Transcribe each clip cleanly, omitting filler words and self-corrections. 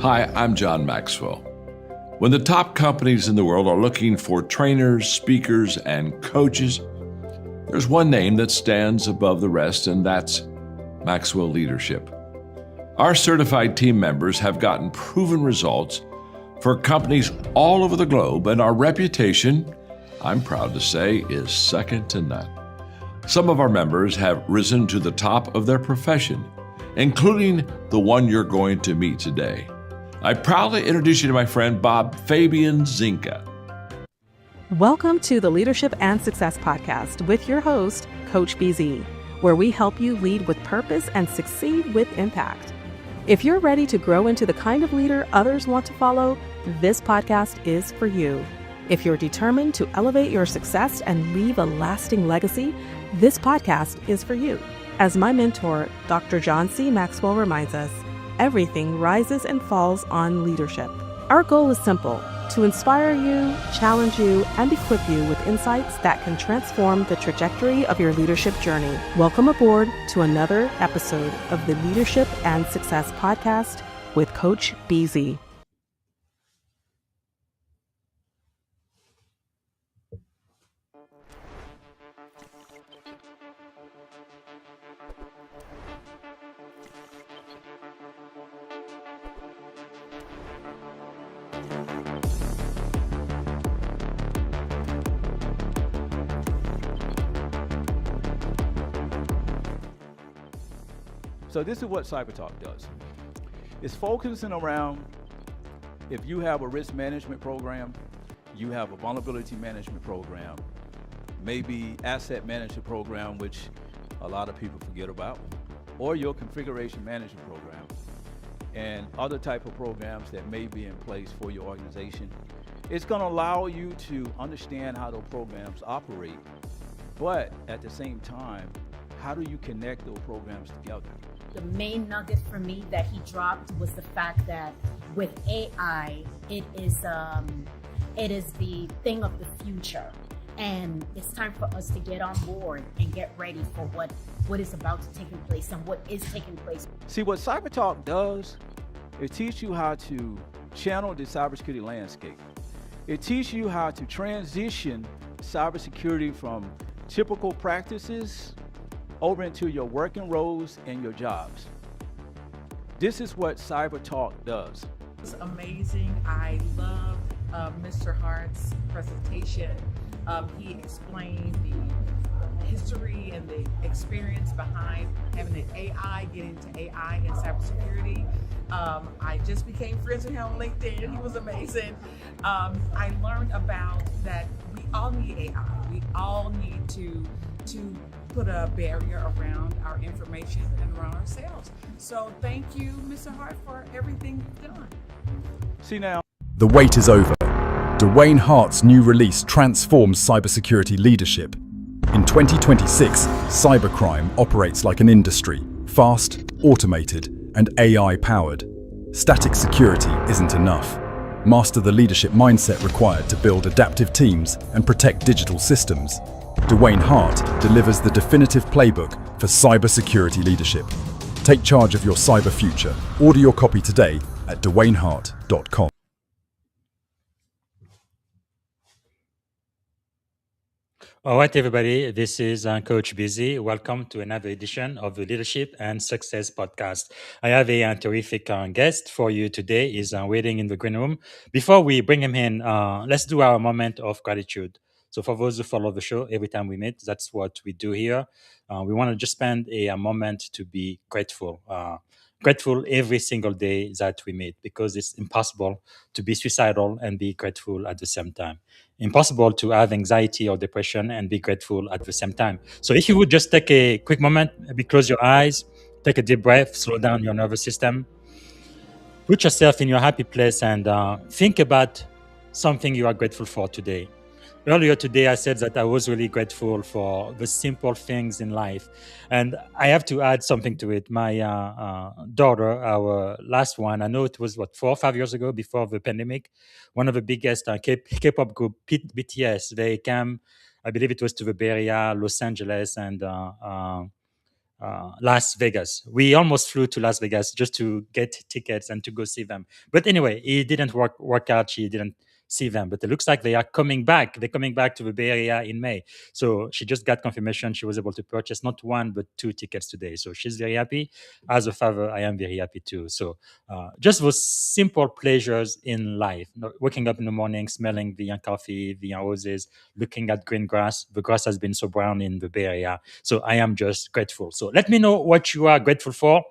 Hi, I'm John Maxwell. When the top companies in the world are looking for trainers, speakers, and coaches, there's one name that stands above the rest, and that's Maxwell Leadership. Our certified team members have gotten proven results for companies all over the globe, and our reputation, I'm proud to say, is second to none. Some of our members have risen to the top of their profession, including the one you're going to meet today. I proudly introduce you to my friend Bob Fabian Zinka. Welcome to the Leadership and Success Podcast with your host, Coach BZ, where we help you lead with purpose and succeed with impact. If you're ready to grow into the kind of leader others want to follow, this podcast is for you. If you're determined to elevate your success and leave a lasting legacy, this podcast is for you. As my mentor, Dr. John C. Maxwell reminds us, everything rises and falls on leadership. Our goal is simple: to inspire you, challenge you, and equip you with insights that can transform the trajectory of your leadership journey. Welcome aboard to another episode of the Leadership and Success Podcast with Coach BZ. So this is what CyberTalk does. It's focusing around, if you have a risk management program, you have a vulnerability management program, maybe asset management program, which a lot of people forget about, or your configuration management program, and other type of programs that may be in place for your organization. It's going to allow you to understand how those programs operate, but at the same time, how do you connect those programs together? The main nugget for me that he dropped was the fact that with AI, it is the thing of the future. And it's time for us to get on board and get ready for what is about to take place and what is taking place. See, what CyberTalk does, it teaches you how to channel the cybersecurity landscape. It teaches you how to transition cybersecurity from typical practices over into your working roles and your jobs. This is what CyberTalk does. It's amazing. I loved Mr. Hart's presentation. He explained the history and the experience behind having an AI get into AI and cybersecurity. I just became friends with him on LinkedIn. He was amazing. I learned about that we all need AI. We all need to put a barrier around our information and around ourselves. So thank you, Mr. Hart, for everything you've done. See now. The wait is over. Dewayne Hart's new release transforms cybersecurity leadership. In 2026, cybercrime operates like an industry, fast, automated, and AI-powered. Static security isn't enough. Master the leadership mindset required to build adaptive teams and protect digital systems. Dewayne Hart delivers the definitive playbook for cybersecurity leadership. Take charge of your cyber future. Order your copy today at dewaynehart.com. All right, everybody, this is Coach BZ. Welcome to another edition of the Leadership and Success Podcast. I have a terrific guest for you today. He's waiting in the green room. Before we bring him in, let's do our moment of gratitude. So for those who follow the show, every time we meet, that's what we do here. We want to just spend a moment to be grateful. Grateful every single day that we meet, because it's impossible to be suicidal and be grateful at the same time. Impossible to have anxiety or depression and be grateful at the same time. So if you would just take a quick moment, maybe close your eyes, take a deep breath, slow down your nervous system, put yourself in your happy place, and think about something you are grateful for today. Earlier today, I said that I was really grateful for the simple things in life. And I have to add something to it. My daughter, our last one, I know it was, 4 or 5 years ago, before the pandemic, one of the biggest K-pop group, BTS, they came, I believe it was to the Bay Area, Los Angeles, and Las Vegas. We almost flew to Las Vegas just to get tickets and to go see them. But anyway, it didn't work out. She didn't see them. But it looks like they are coming back. They're coming back to the Bay Area in May. So she just got confirmation. She was able to purchase not one but two tickets today. So she's very happy. As a father, I am very happy too. So just those simple pleasures in life. Waking up in the morning, smelling the coffee, the roses, looking at green grass. The grass has been so brown in the Bay Area. So I am just grateful. So let me know what you are grateful for.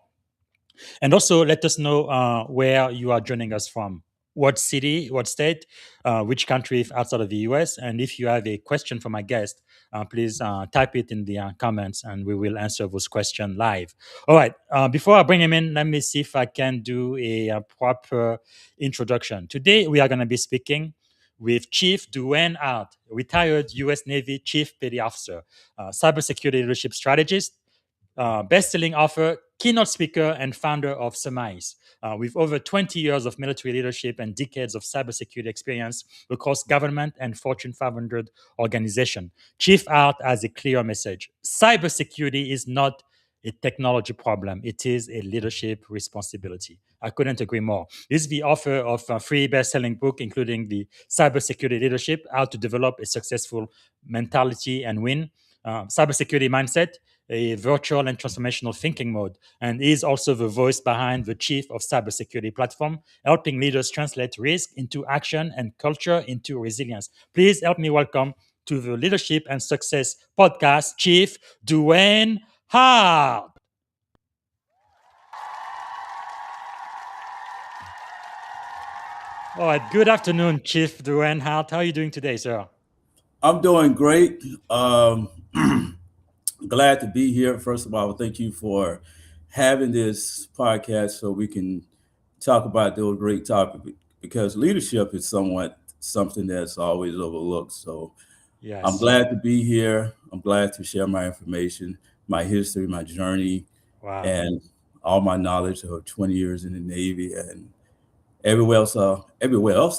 And also let us know where you are joining us from. What city, what state, which country if outside of the US. And if you have a question for my guest, please type it in the comments and we will answer those questions live. All right. Before I bring him in, let me see if I can do a proper introduction. Today, we are going to be speaking with Chief Dewayne Hart, retired U.S. Navy Chief Petty Officer, cybersecurity leadership strategist, best-selling author, keynote speaker, and founder of SEMAIS, with over 20 years of military leadership and decades of cybersecurity experience across government and Fortune 500 organizations. Chief Hart has a clear message. Cybersecurity is not a technology problem. It is a leadership responsibility. I couldn't agree more. He's the author of three best-selling books, including the Cybersecurity Leadership, How to Develop a Successful Mentality and Win, Cybersecurity Mindset, a virtual and transformational thinking mode, and is also the voice behind the Chief of Cybersecurity platform, helping leaders translate risk into action and culture into resilience. Please help me welcome to the Leadership and Success podcast, Chief Dewayne Hart. All right, good afternoon, Chief Dewayne Hart. How are you doing today, sir? I'm doing great. Glad to be here. First of all, thank you for having this podcast so we can talk about those great topics because leadership is something that's always overlooked. So I'm Yes. glad to be here. I'm glad to share my information, my history, my journey, Wow. and all my knowledge of 20 years in the Navy and everywhere else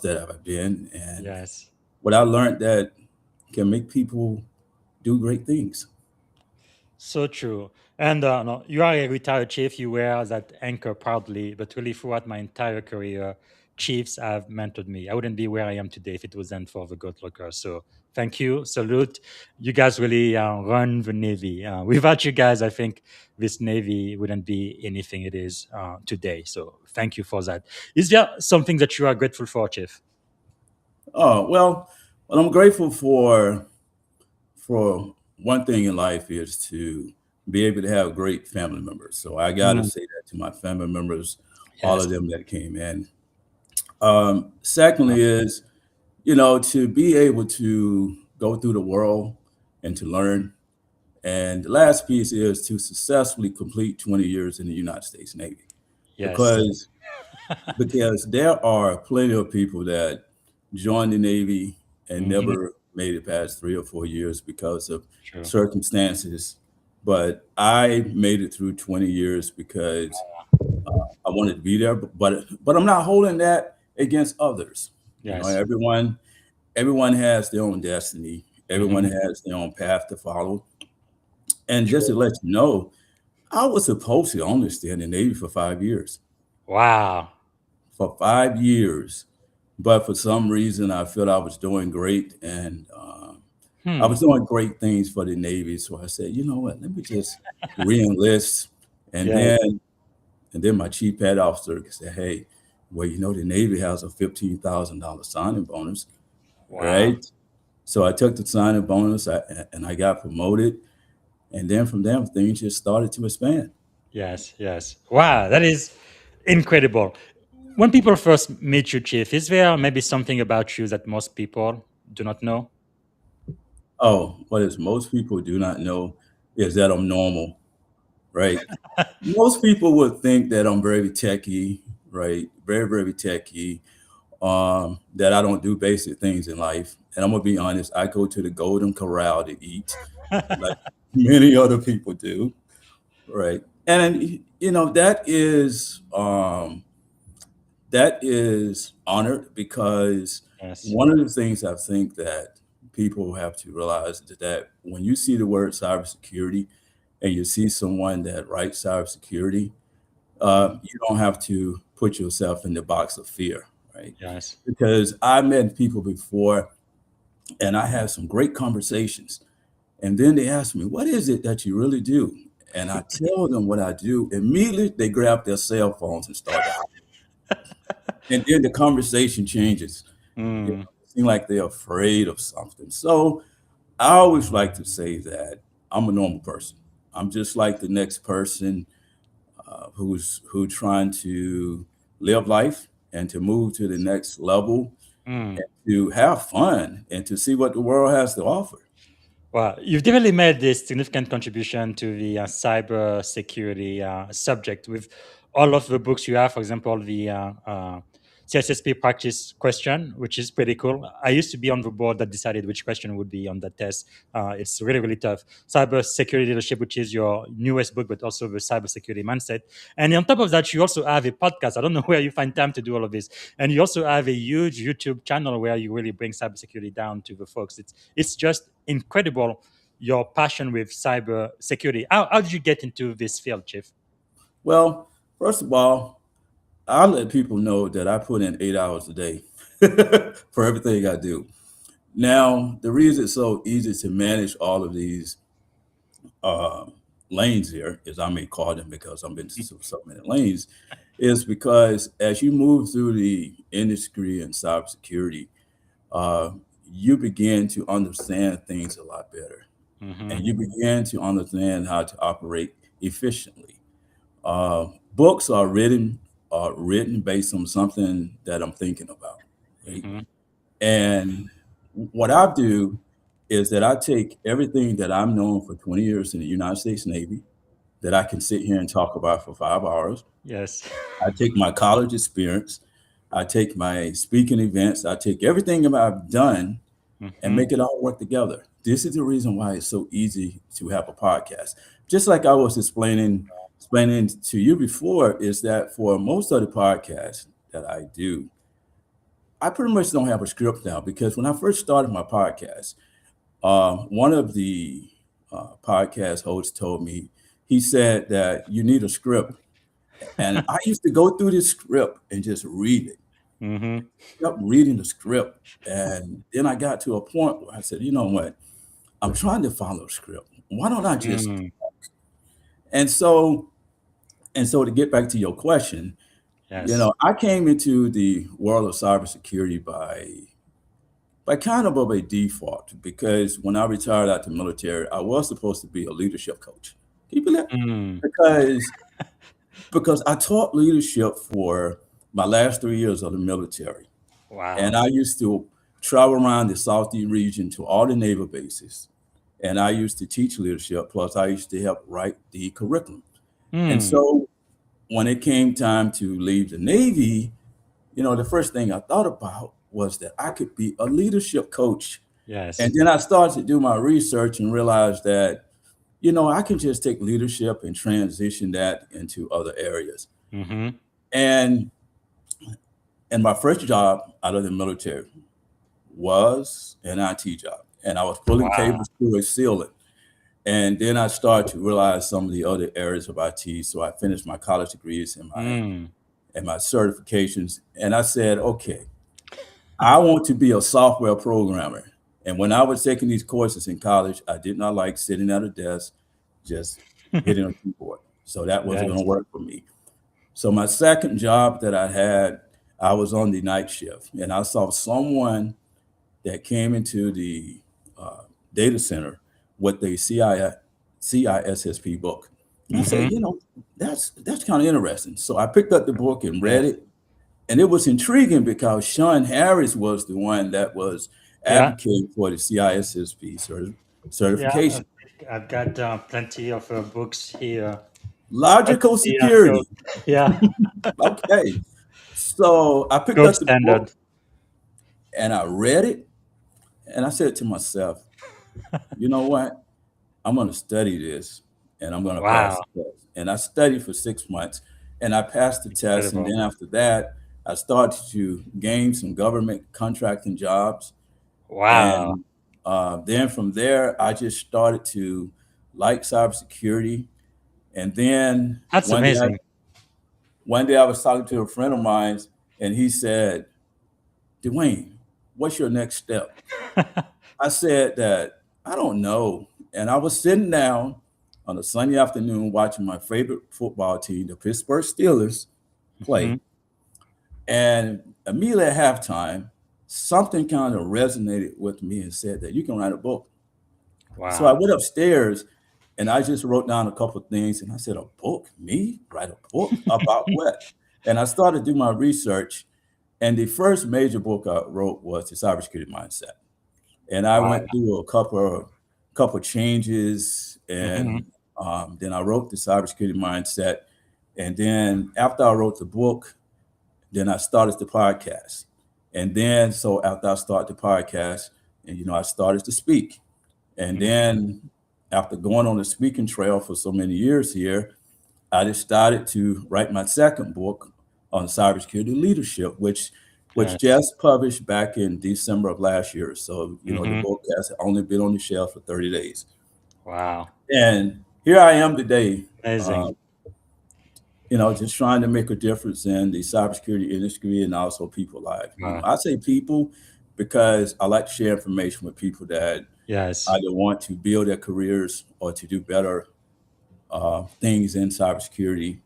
that I've been, and Yes. what I learned that can make people do great things. So true. And no, you are a retired chief. You wear that anchor proudly, but really throughout my entire career, chiefs have mentored me. I wouldn't be where I am today if it wasn't for the Goat Locker. So thank you. Salute. You guys really run the Navy. Without you guys, I think this Navy wouldn't be anything it is today. So thank you for that. Is there something that you are grateful for, Chief? Oh, well, I'm grateful for one thing in life is to be able to have great family members. So I got to Mm, say that to my family members, all yes. of them that came in. Secondly, is to be able to go through the world and to learn. And the last piece is to successfully complete 20 years in the United States Navy, Yes. because there are plenty of people that joined the Navy and Hmm. never made it past 3 or 4 years because of True. circumstances. But I made it through 20 years because I wanted to be there. But I'm not holding that against others. Yes. Everyone has their own destiny. Everyone Hmm. has their own path to follow. And just True. to let you know, I was supposed to only stay in the Navy for 5 years. Wow. For 5 years. But for some reason, I felt I was doing great, and I Hmm. was doing great things for the Navy. So I said, you know what? Let me just re-enlist. And Yes. then, and then my chief pet officer said, "Hey, well, the Navy has a $15,000 signing bonus, Wow. right?" So I took the signing bonus, and I got promoted. And then from there, things just started to expand. Yes, yes. Wow, that is incredible. When people first meet you, Chief, is there maybe something about you that most people do not know? Oh, what is most people do not know is that I'm normal, right? Most people would think that I'm very techy, right? Very, very techy. That I don't do basic things in life. And I'm gonna be honest, I go to the Golden Corral to eat, like many other people do, right? And that is honored because Yes. one of the things I think that people have to realize is that when you see the word cybersecurity, and you see someone that writes cybersecurity, you don't have to put yourself in the box of fear, right? Yes. Because I met people before and I had some great conversations. And then they ask me, what is it that you really do? And I tell them what I do. Immediately, they grab their cell phones and start to holler. And then the conversation changes. You know, it seems like they're afraid of something. So I always like to say that I'm a normal person. I'm just like the next person who's trying to live life and to move to the next level and to have fun and to see what the world has to offer. Well, you've definitely made this significant contribution to the cyber security subject with all of the books you have. For example, the CSSP practice question, which is pretty cool. I used to be on the board that decided which question would be on the test. It's really, really tough. Cyber security leadership, which is your newest book, but also the cyber security mindset. And on top of that, you also have a podcast. I don't know where you find time to do all of this. And you also have a huge YouTube channel where you really bring cybersecurity down to the folks. It's just incredible your passion with cyber security. How did you get into this field, Chief? Well, first of all, I let people know that I put in 8 hours a day for everything I do. Now, the reason it's so easy to manage all of these uh, lanes here, as I may call them because I've been to so many lanes, is because as you move through the industry and cybersecurity, uh, you begin to understand things a lot better. And you begin to understand how to operate efficiently. Books are written based on something that I'm thinking about, right? And what I do is that I take everything that I've known for 20 years in the United States Navy that I can sit here and talk about for 5 hours. Yes. I take my college experience, I take my speaking events, I take everything that I've done and make it all work together. This is the reason why it's so easy to have a podcast. Just like I was explaining to you before, is that for most of the podcasts that I do, I pretty much don't have a script now because when I first started my podcast, one of the podcast hosts told me, he said that you need a script. And I used to go through this script and just read it. Kept reading the script. And then I got to a point where I said, you know what? I'm trying to follow a script. Why don't I just and so to get back to your question, Yes. you know, I came into the world of cybersecurity by kind of a default because when I retired out the military, I was supposed to be a leadership coach. Can you believe that? Because I taught leadership for my last 3 years of the military. Wow. And I used to travel around the Southeast region to all the naval bases. And I used to teach leadership, plus I used to help write the curriculum. And so when it came time to leave the Navy, you know, the first thing I thought about was that I could be a leadership coach. Yes. And then I started to do my research and realized that, you know, I can just take leadership and transition that into other areas. And my first job out of the military was an IT job. And I was pulling cables through a ceiling. And then I started to realize some of the other areas of IT. So I finished my college degrees and my certifications. And I said, okay, I want to be a software programmer. And when I was taking these courses in college, I did not like sitting at a desk, just hitting a keyboard. So that wasn't going to work for me. So my second job that I had, I was on the night shift. And I saw someone that came into the data center with the CISSP book. And I said, you know, that's kind of interesting. So I picked up the book and read it. And it was intriguing because Sean Harris was the one that was advocating for the CISSP certification. Yeah, I've got plenty of books here. Logical security. Yeah. Okay. So I picked Gold up the standard. book and I read it. And I said to myself, you know what? I'm going to study this and I'm going to pass the test. And I studied for 6 months and I passed the test. And then after that, I started to gain some government contracting jobs. Wow. And then from there, I just started to liked cybersecurity. And then That's amazing. one day I was talking to a friend of mine, and he said, "Dewayne, what's your next step?" I said that I don't know. And I was sitting down on a Sunday afternoon watching my favorite football team, the Pittsburgh Steelers, play. Mhm. And immediately at halftime, something kind of resonated with me and said that you can write a book. So I Wow. went upstairs and I just wrote down a couple of things. And I said, "A book? Me? Write a book? About what?" And I started to do my research. And the first major book I wrote was The Cybersecurity Mindset. And I Wow. went through a couple changes, Mhm. and then I wrote The Cybersecurity Mindset. And then after I wrote the book, then I started the podcast. And then so after I started the podcast, and I started to speak. And Mhm. then after going on the speaking trail for so many years here, I decided to write my second book on cybersecurity leadership, which Yes. just published back in December of last year. So, the Mhm. book has only been on the shelf for 30 days. Wow. And here I am today, uh, Amazing. just trying to make a difference in the cybersecurity industry and also people lives. Wow. I say people because I like to share information with people that Yes. either want to build their careers or to do better things in cybersecurity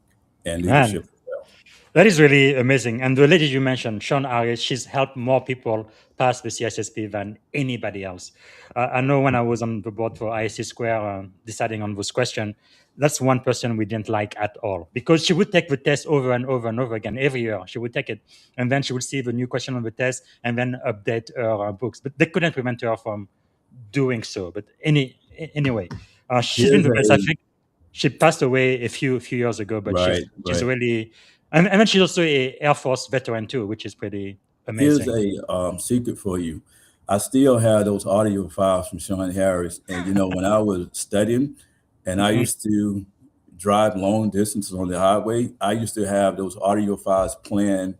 and Man, leadership as well. that is really amazing. And the lady you mentioned, Sean Harris, she's helped more people pass the CSSP than anybody else. I know when I was on the board for ISC Square, deciding on those questions, that's one person we didn't like at all because she would take the test over and over and over again every year. She would take it, and then she would see the new question on the test and then update her books. But they couldn't prevent her from doing so. But anyway, she's been Here's the best. I a think she passed away a few years ago, but right, she's right. really and then she's also a Air Force veteran too, which is pretty Here's amazing. a secret for you. I still have those audio files from Sean Harris. And when I was studying and I Hmm. used to drive long distances on the highway, I used to have those audio files playing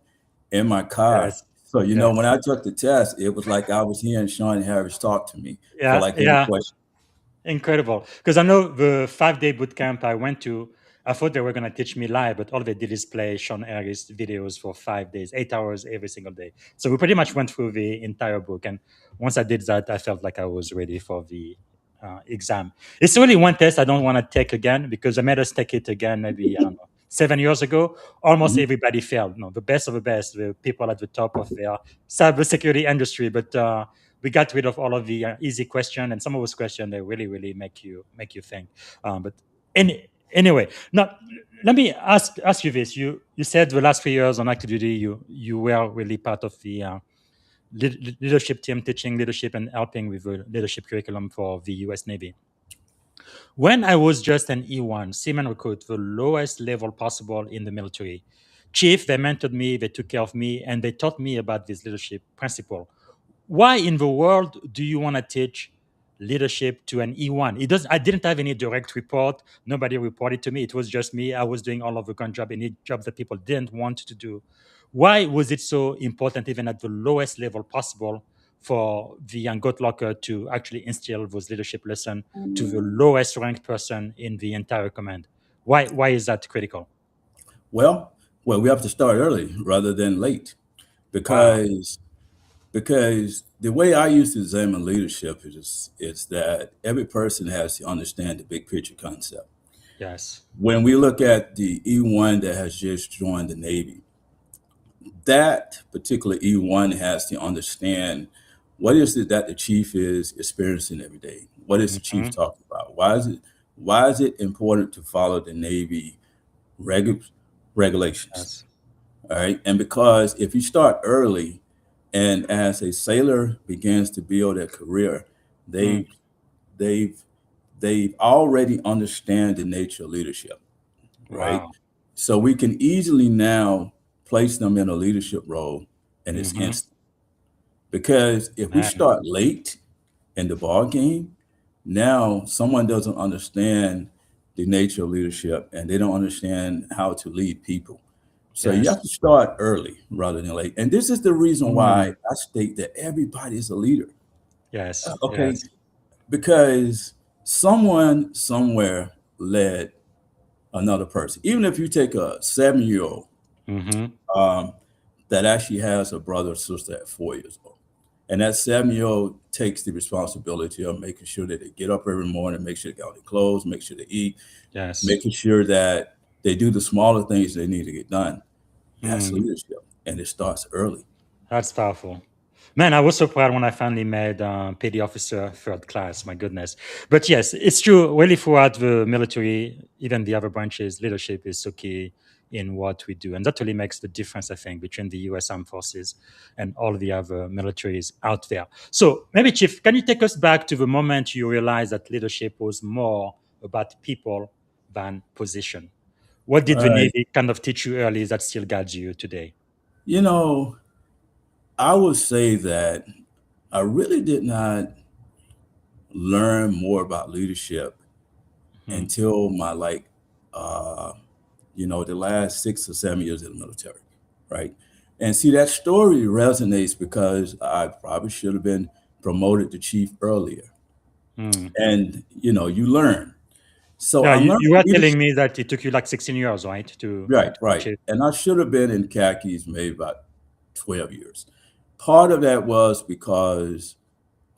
in my car. Yes, So, yes, when I took the test, it was like I was hearing Sean Harris talk to me for yeah, like any yeah. question. Incredible. Because I know the 5 day boot camp I went to, I thought they were going to teach me live, but all they did is play Sean Harris videos for 5 days, 8 hours every single day. So we pretty much went through the entire book. And once I did that, I felt like I was ready for the exam. It's only one test I don't want to take again because I made us take it again maybe, I don't know, 7 years ago. Almost Mhm. everybody failed. No, the best of the best, the people at the top of their cybersecurity industry. But we got rid of all of the easy question, and some of those questions they really make you think. But anyway, now let me ask you this: you said the last 3 years on active duty, you were really part of the leadership team, teaching leadership and helping with the leadership curriculum for the U.S. Navy. When I was just an E1, seaman recruit, the lowest level possible in the military, chief, they mentored me, they took care of me, and they taught me about this leadership principle. Why in the world do you want to teach leadership to an E1? It does. I didn't have any direct report. Nobody reported to me. It was just me. I was doing all of the grunt job, any job that people didn't want to do. Why was it so important, even at the lowest level possible, for the young goat locker to actually instill those leadership lessons to the lowest ranked person in the entire command? Why is that critical? Well, we have to start early rather than late Wow. because the way I used to examine leadership is that every person has to understand the big picture concept. Yes. When we look at the E1 that has just joined the Navy, that particular E1 has to understand what is it that the chief is experiencing every day. What is the chief Hmm. talking about? Why is it important to follow the Navy regulations? Yes. All right. And because if you start early and as a sailor begins to build a career, Mm. they they've they've already understand the nature of leadership, right? Wow. So we can easily now place them in a leadership role and it's Hmm. instant. Because if we Man. start late in the ball game, now someone doesn't understand the nature of leadership and they don't understand how to lead people. So you Yes. have to start early rather than late. And this is the reason why I state that everybody is a leader. Yes, Okay, yes. because someone somewhere led another person. Even if you take a 7-year-old Mm-hmm. um, that actually has a brother or sister at 4 years old, and that 7-year-old takes the responsibility of making sure that they get up every morning, make sure they got their clothes, make sure they eat, Yes. making sure that they do the smaller things they need to get done. That's Mm. leadership, and it starts early. That's powerful. Man, I was so proud when I finally made petty officer third class. My goodness. But yes, it's true. Really, throughout the military, even the other branches, leadership is so key in what we do. And that really makes the difference, I think, between the US Armed Forces and all the other militaries out there. So maybe, Chief, can you take us back to the moment you realized that leadership was more about people than position? What did the Right. Navy kind of teach you early that still guides you today? You know, I would say that I really did not learn more about leadership Hmm. until my uh, the last 6 or 7 years in the military, right? And see, that story resonates because I probably should have been promoted to chief earlier. Hmm. And you learn. So Yeah, I you, learned you were telling leadership. me that it took you like 16 years, right, Right, to reach right. it. And I should have been in khakis maybe about 12 years. Part of that was because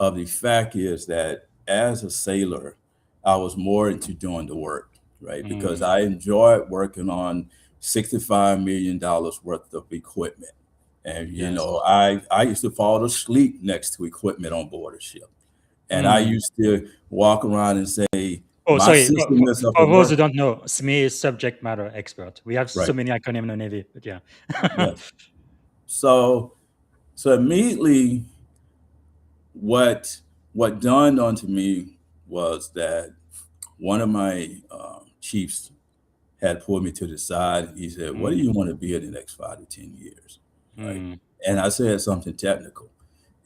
of the fact is that as a sailor, I was more into doing the work, right? Because Mm, I enjoyed working on $65 million worth of equipment. And yes. I used to fall asleep next to equipment on board a ship. And I Mm. used to walk around and say, Oh, my sorry. system is up For and those who working. don't know, SME is subject matter expert. We have so Right. many acronyms in the Navy, but yeah. Yes. So immediately what dawned onto me was that one of my chiefs had pulled me to the side. He said, "What do Mm, you want to be in the next 5 to 10 years?" Right. mm. And I said something technical.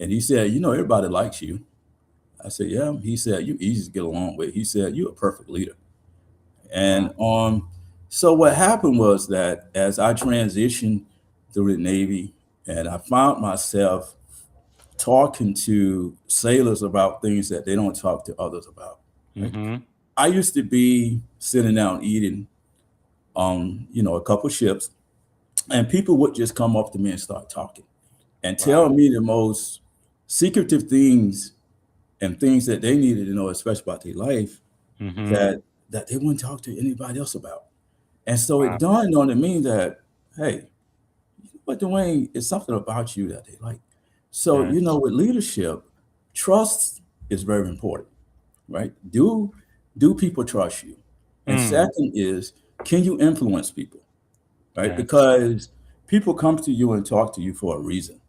And he said, "Everybody likes you." I said, "Yeah." He said, "You easy to get along with." He said, "You're a perfect leader." Wow. And so what happened was that as I transitioned through the Navy and I found myself talking to sailors about things that they don't talk to others about, right? Mm-hmm. I used to be sitting down eating a couple ships, and people would just come up to me and start talking and tell Wow. me the most secretive things and things that they needed to know, especially about their life, Mm-hmm. that they wouldn't talk to anybody else about. And so it Wow. dawned on me that, hey, but Dewayne, it's something about you that they like. So, Yes. with leadership, trust is very important, right? Do people trust you? And Mm. second is, can you influence people, right? Yes. Because people come to you and talk to you for a reason.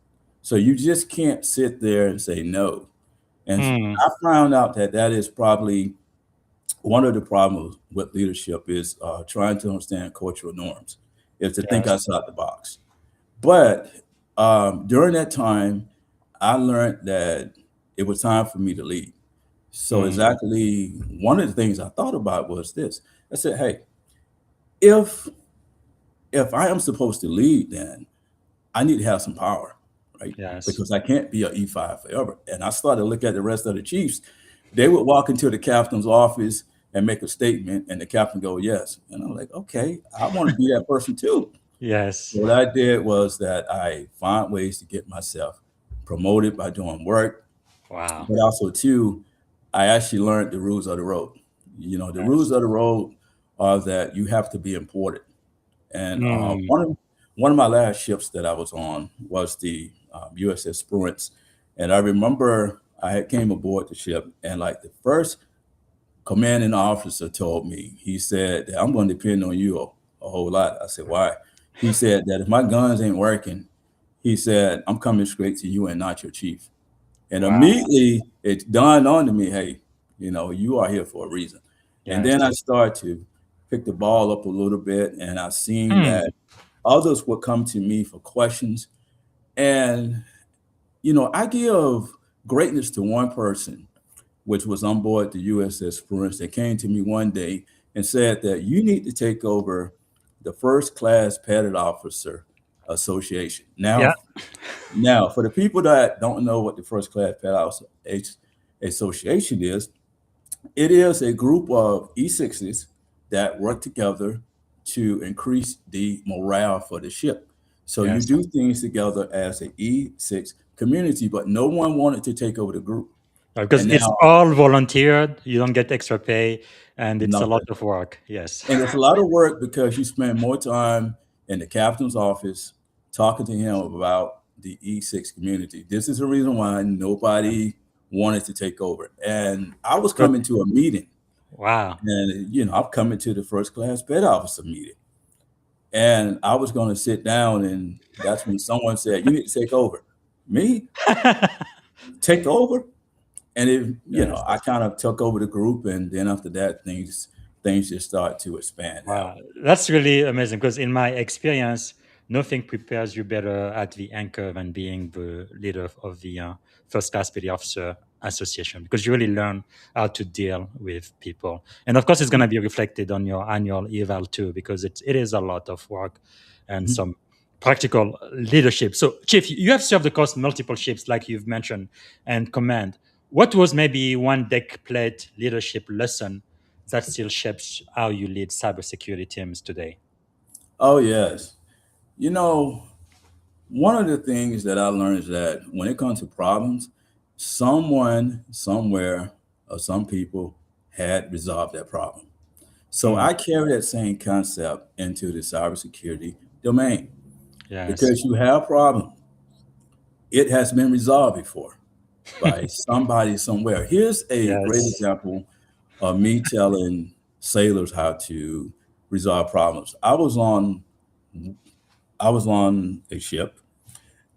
So you just can't sit there and say no. And Mm. I found out that is probably one of the problems with leadership is trying to understand cultural norms, is to think Yes. outside the box. But during that time, I learned that it was time for me to lead. So Mm. exactly one of the things I thought about was this. I said, hey, if I am supposed to lead, then I need to have some power, right? Yes. Because I can't be an E5 forever. And I started to look at the rest of the chiefs. They would walk into the captain's office and make a statement, and the captain go, yes. And I'm like, okay, I want to be that person too. Yes. What I did was that I found ways to get myself promoted by doing work, Wow. but also too, I actually learned the rules of the road. The Yes. rules of the road are that you have to be important. And Mm. one of my last ships that I was on was the USS Spruance, and I remember I had came aboard the ship, and like the first commanding officer told me, he said that I'm going to depend on you a whole lot. I said, why? He said that if my guns ain't working, he said, I'm coming straight to you and not your chief. And Wow. immediately it dawned on to me, hey, you are here for a reason. And then I Yes. started to pick the ball up a little bit, and I seen Mm. that others would come to me for questions. And, I give greatness to one person, which was on board the USS Florence, that came to me one day and said that you need to take over the first class petted officer association. Yeah. Now, for the people that don't know what the first class petted officer association is, It is a group of E6s that work together to increase the morale for the ship. So you Yes. do things together as an E6 community, but no one wanted to take over the group. Because And it's now all volunteered, you don't get extra pay, and it's a lot nothing. of work. Yes. And it's a lot of work because you spend more time in the captain's office talking to him about the E6 community. This is the reason why nobody wanted to take over. And I was But coming to a meeting, wow. and I'm coming to the first class bed officer meeting. And I was going to sit down, and that's when someone said, "You need to take over." Me? Take over? And Yes. I kind of took over the group, and then after that, things just start to expand out. Wow, that's really amazing because in my experience, nothing prepares you better at the anchor than being the leader of the First Class Petty Officer Association because you really learn how to deal with people. And of course, it's going to be reflected on your annual eval too because it is a lot of work and Mhm. some practical leadership. So, Chief, you have served across multiple ships, like you've mentioned, and command. What was maybe one deck plate leadership lesson that still shapes how you lead cybersecurity teams today? Oh, yes. You know, one of the things that I learned is that when it comes to problems, someone, somewhere, or some people had resolved that problem. So Mm, I carry that same concept into the cybersecurity domain yes. because you have a problem. It has been resolved before by somebody somewhere. Here's a great Yes. example of me telling sailors how to resolve problems. I was on a ship.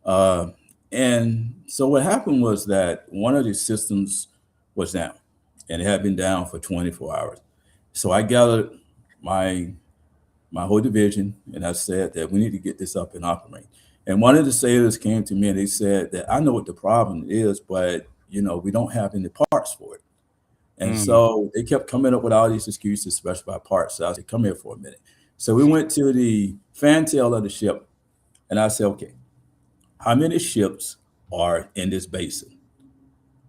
Uh, and so what happened was that one of the systems was down, and it had been down for 24 hours. So I gathered my my whole division, and I said that we need to get this up and operating. And one of the sailors came to me and they said that I know what the problem is, but we don't have any parts for it. And Mm, so they kept coming up with all these excuses, especially about parts. So I said, "Come here for a minute." So we went to the fantail of the ship, and I said, "Okay, how many ships are in this basin?"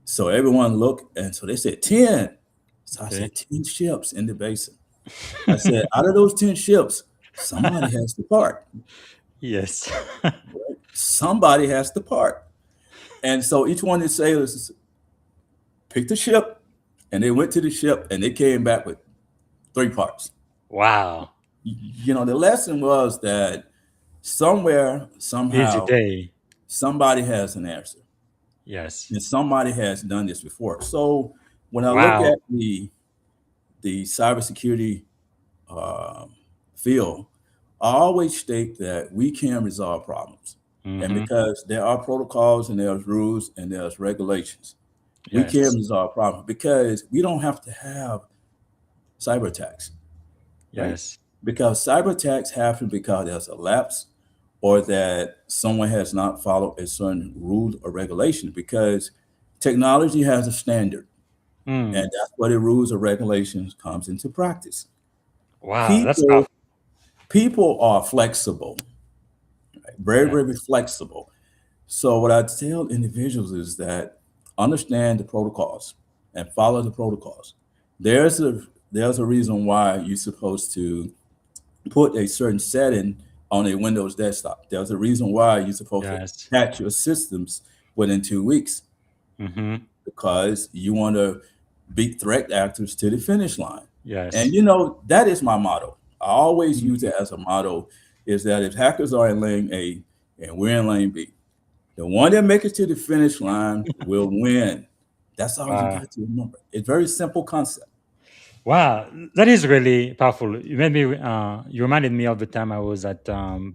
So everyone looked, and so they said 10. So I okay. said, 10 ships in the basin. I said, out of those 10 ships, somebody has to part. Yes. Somebody has to part. And so each one of the sailors picked a ship, and they went to the ship, and they came back with 3 parts. Wow. The lesson was that somewhere, Busy somehow, day. somebody has an answer. Yes. And somebody has done this before. So when I look Wow. at the cybersecurity um, field, I always state that we can resolve problems. And Hmm. because there are protocols and there's rules and there's regulations, we can Yes. resolve problems because we don't have to have cyber attacks, right? Yes. Because cyber attacks happen because there's a lapse or that someone has not followed a certain rule or regulation because technology has a standard and Mm. that's where the rules or regulations comes into practice. Wow. That's People powerful. people are flexible, right? Very, Yeah. very flexible. So what I tell individuals is that understand the protocols and follow the protocols. There's a there's a reason why you're supposed to put a certain setting on a Windows desktop. There's a reason why you're supposed to Yes. patch your systems within 2 weeks Hmm. because you want to beat threat actors to the finish line. And Yes. that is my motto. I always use Mhm. it as a motto is that if hackers are in lane A and we're in lane B, the one that makes it to the finish line will win. That's all you Wow. got to remember. It's very simple concept. Wow, that is really powerful. You made me. You reminded me of the time I was at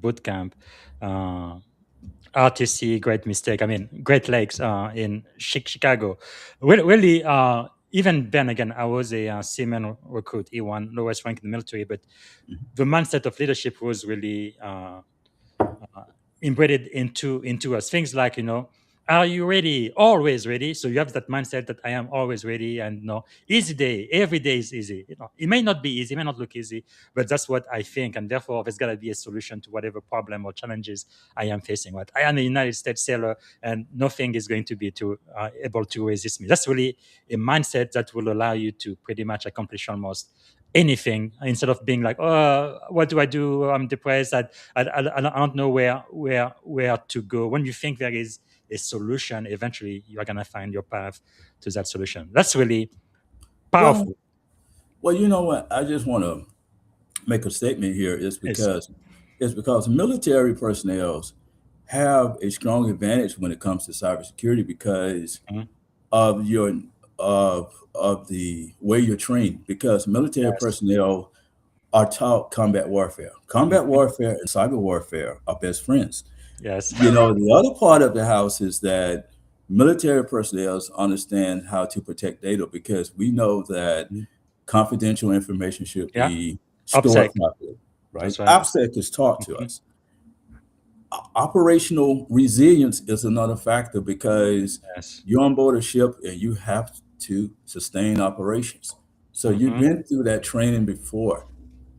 boot camp, uh, RTC, Great Mistake. I mean, Great Lakes in Chicago. Really, even then again, I was a seaman recruit, E1, lowest rank in the military. But the mindset of leadership was really uh, embedded into us. Things like are you ready? Always ready. So you have that mindset that I am always ready, and easy day. Every day is easy. It may not be easy, it may not look easy, but that's what I think, and therefore there's got to be a solution to whatever problem or challenges I am facing. Right? I am a United States sailor, and nothing is going to be able to resist me. That's really a mindset that will allow you to pretty much accomplish almost anything instead of being like, oh, what do I do? I'm depressed. I don't know where to go. When you think there is a solution, eventually you are going to find your path to that solution. That's really Well, powerful. well, you know what? I just want to make a statement here. Yes. It's because military personnel have a strong advantage when it comes to cybersecurity because Mhm. of your of the way you're trained. Because military Yes. personnel are taught combat warfare. Combat Mhm. warfare and cyber warfare are best friends. Yes. You know, the other part of the house is that military personnel understand how to protect data because we know that Mhm. confidential information should Yeah. be stored OPSEC. properly, right? That's right. OPSEC is taught to Mhm. us. Operational resilience is another factor because Yes. you're on board a ship and you have to sustain operations. So you've Mhm. been through that training before.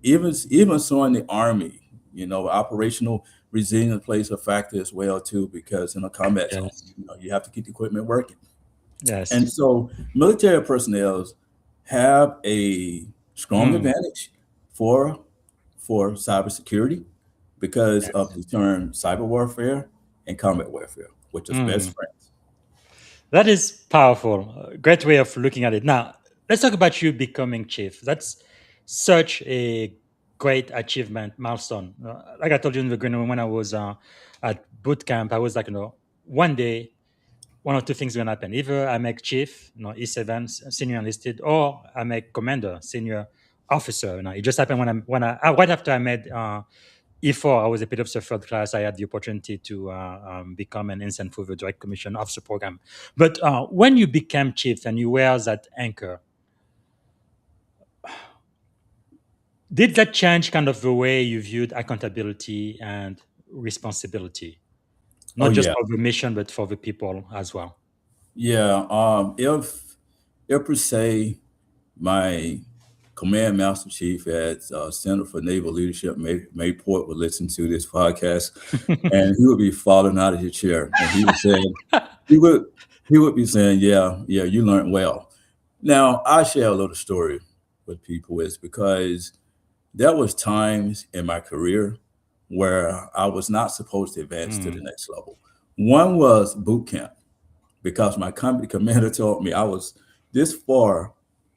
Even so in the Army, you know, operational resilience plays a factor as well too, because in a combat zone, Yes. you know, you have to keep the equipment working. Yes. And so military personnel have a strong Mm. advantage for cybersecurity because of Yes. the term cyber warfare and combat warfare, which is best Mm. friends. That is powerful. Great way of looking at it. Now, let's talk about you becoming chief. That's such a great achievement, milestone. Like I told you in the green room when I was at boot camp, I was like, one day, one or two things going to happen. Either I make chief, E7, senior enlisted, or I make commander, senior officer. It just happened right after I made E4, I was a bit of the third class. I had the opportunity to become an instant for the direct commission officer program. But when you became chief and you were that anchor, did that change kind of the way you viewed accountability and responsibility? Oh Not just yeah, for the mission, but for the people as well. yeah. If per se my command master chief at Center for Naval Leadership, Mayport, would listen to this podcast, and he would be falling out of his chair, and he would say, he would he would be saying, "Yeah, yeah, you learned well." Now, I share a little story with people is because there was times in my career where I was not supposed to advance to the Mm. next level. One was boot camp because my company commander told me I was this far,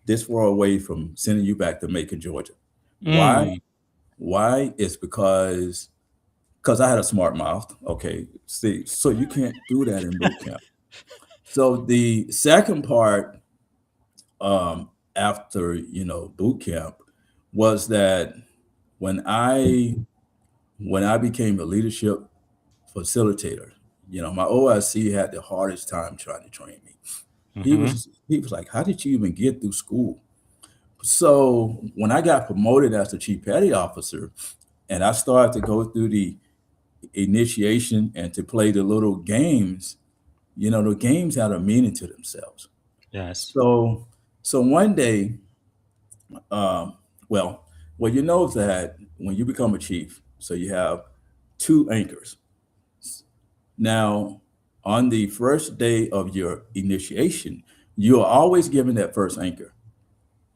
this far away from sending you back to Macon, Georgia. Why? Mm. Why? It's because I had a smart mouth. Okay, see, so you can't do that in boot camp. So the second part, after boot camp, was that when I when I became a leadership facilitator, my OIC had the hardest time trying to train me. Mhm. He was like, "How did you even get through school?" So when I got promoted as the chief petty officer, and I started to go through the initiation and to play the little games, the games had a meaning to themselves. Yes. So one day, um, well, you know that when you become a chief, so you have two anchors. Now, on the first day of your initiation, you're always given that first anchor.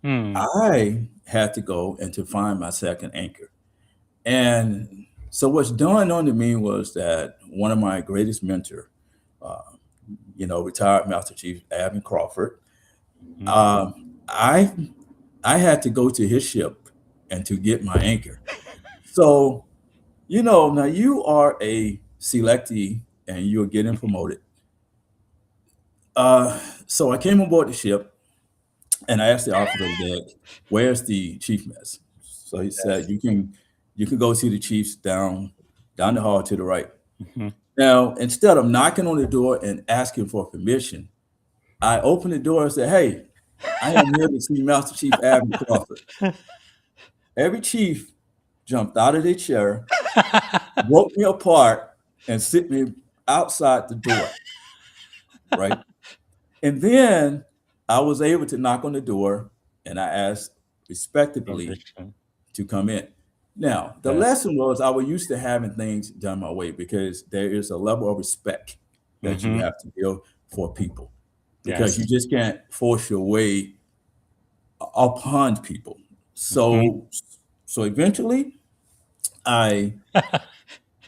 Mm. I had to go and to find my second anchor. And so what's dawned on to me was that one of my greatest mentor, uh, retired Master Chief Abin Crawford, Mhm. I had to go to his ship and to get my anchor. So, now you are a selectee and you're getting promoted. So I came aboard the ship and I asked the officer of the deck, "Where's the chief mess?" So he said, Yes. "You can go see the chiefs down the hall to the right." Mhm. Now, instead of knocking on the door and asking for permission, I opened the door and said, "Hey, I am here to see Master Chief Abin Crawford." Every chief jumped out of their chair, broke me apart, and sit me outside the door. right? And then I was able to knock on the door and I asked respectably Conviction. to come in. Now, the Yes. lesson was I was used to having things done my way because there is a level of respect that you Mm-hmm. have to build for people because you Yes. just can't force your way upon people. Mm-hmm. So eventually I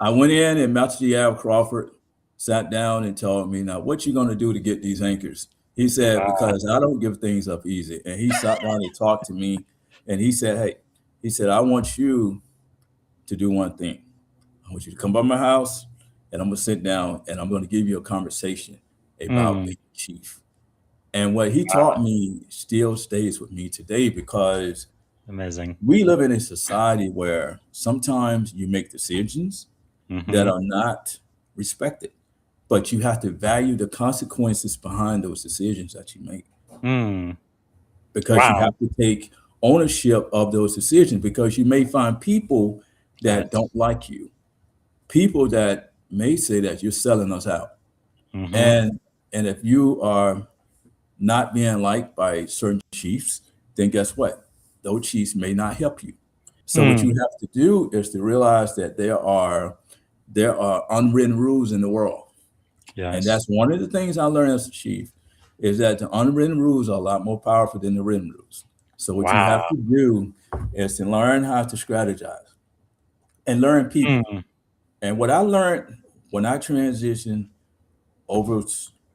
I went in and Master G. Crawford sat down and told me, now what you gonna do to get these anchors? He said, Wow. because I don't give things up easy. And he sat down and talked to me and he said, hey, he said, I want you to do one thing. I want you to come by my house and I'm gonna sit down and I'm gonna give you a conversation about Mm. being chief. And what he taught me still stays with me today because Amazing. we live in a society where sometimes you make decisions that Mm-hmm. are not respected, but you have to value the consequences behind those decisions that you make Mm. because you Wow. have to take ownership of those decisions because you may find people that Yes. don't like you, people that may say that you're selling us out. Mm-hmm. And if you are not being liked by certain chiefs, then guess what? Those chiefs may not help you. So what you Mm. have to do is to realize that there are unwritten rules in the world. And Yes. that's one of the things I learned as a chief is that the unwritten rules are a lot more powerful than the written rules. So what you have Wow. to do is to learn how to strategize and learn people. Mm. And what I learned when I transitioned over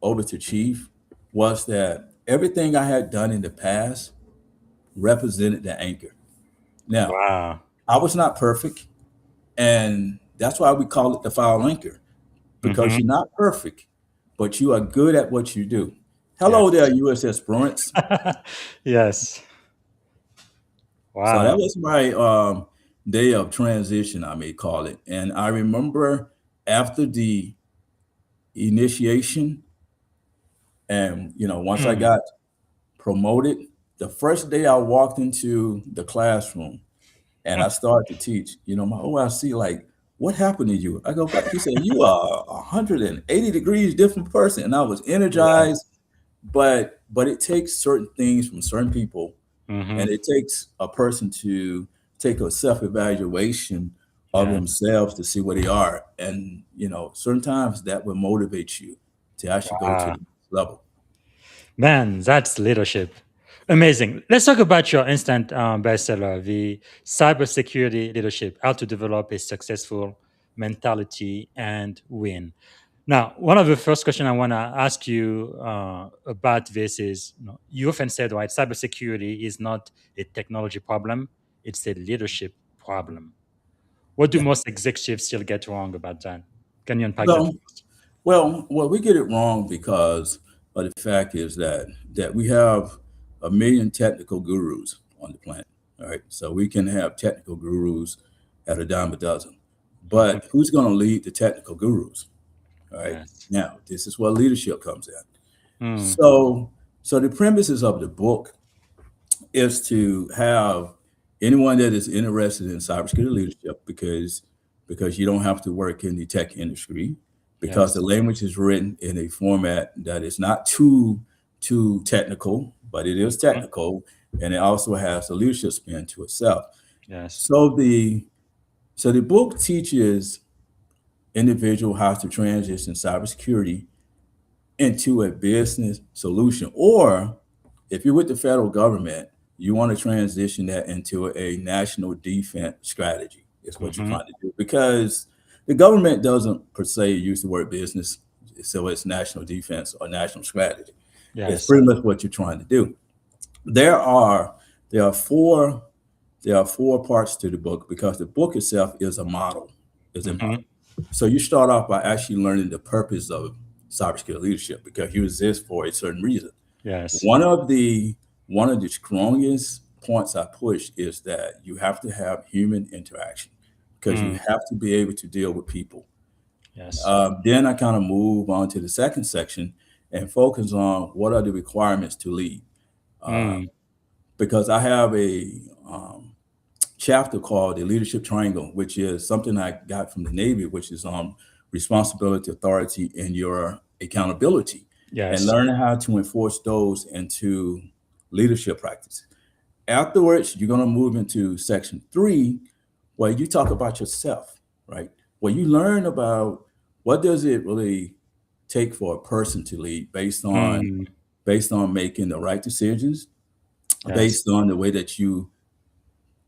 over to chief was that everything I had done in the past represented the anchor. Now, Wow. I was not perfect, and that's why we call it the foul anchor because Mm-hmm. you're not perfect, but you are good at what you do. Hello Yes. there, USS Bruins. Yes. So that Wow. was my day of transition, I may call it. And I remember after the initiation, and once I Mm. got promoted, the first day I walked into the classroom and I started to teach, my OIC like, what happened to you? I go back. He said, you are 180 degrees different person. And I was Yes. energized, but it takes certain things from certain people, Mm-hmm. and it takes a person to take a self-evaluation of Yes. themselves to see where they are. And sometimes that will motivate you to actually go to Wow. the next level. Man, that's leadership. Amazing. Let's talk about your instant bestseller, the cybersecurity leadership, how to develop a successful mentality and win. Now, one of the first questions I want to ask you about this is, you often said, right, cybersecurity is not a technology problem; it's a leadership problem. What do Yeah. most executives still get wrong about that? Can you unpack that Well, for us? well, we get it wrong because of the fact is that we have a million technical gurus on the planet. All right, so we can have technical gurus at a dime a dozen, Mhm. but who's going to lead the technical gurus? All right, Yes. now this is where leadership comes in. Mm. So the premises of the book is to have anyone that is interested in cybersecurity leadership because you don't have to work in the tech industry because the Yes. language is written in a format that is not too technical, but it is Mhm. technical, and it also has a leadership spin to itself. Yes. So the book teaches individual how to transition cybersecurity into a business solution. Or if you're with the federal government, you want to transition that into a national defense strategy, is what you're Hmm. trying to do. Because the government doesn't per se use the word business, so it's national defense or national strategy. It's Yes. pretty much what you're trying to do. There are there are four there are four parts to the book because the book itself is a model, is a Hmm. model. So you start off by actually learning the purpose of cybersecurity leadership because you exist for a certain reason. Yes. One of the strongest points I push is that you have to have human interaction because you Mm. have to be able to deal with people. Yes. Then I kind of move on to the second section and focus on what are the requirements to lead. Uh, Mm. because I have a chapter called the Leadership Triangle, which is something I got from the Navy, which is responsibility, authority, and your accountability. and Yes. learning how to enforce those into leadership practices. Afterwards, you're going to move into section 3, where you talk about yourself, right? Where you learn about what does it really take for a person to lead Mm, based on making the right decisions, yes. based on the way that you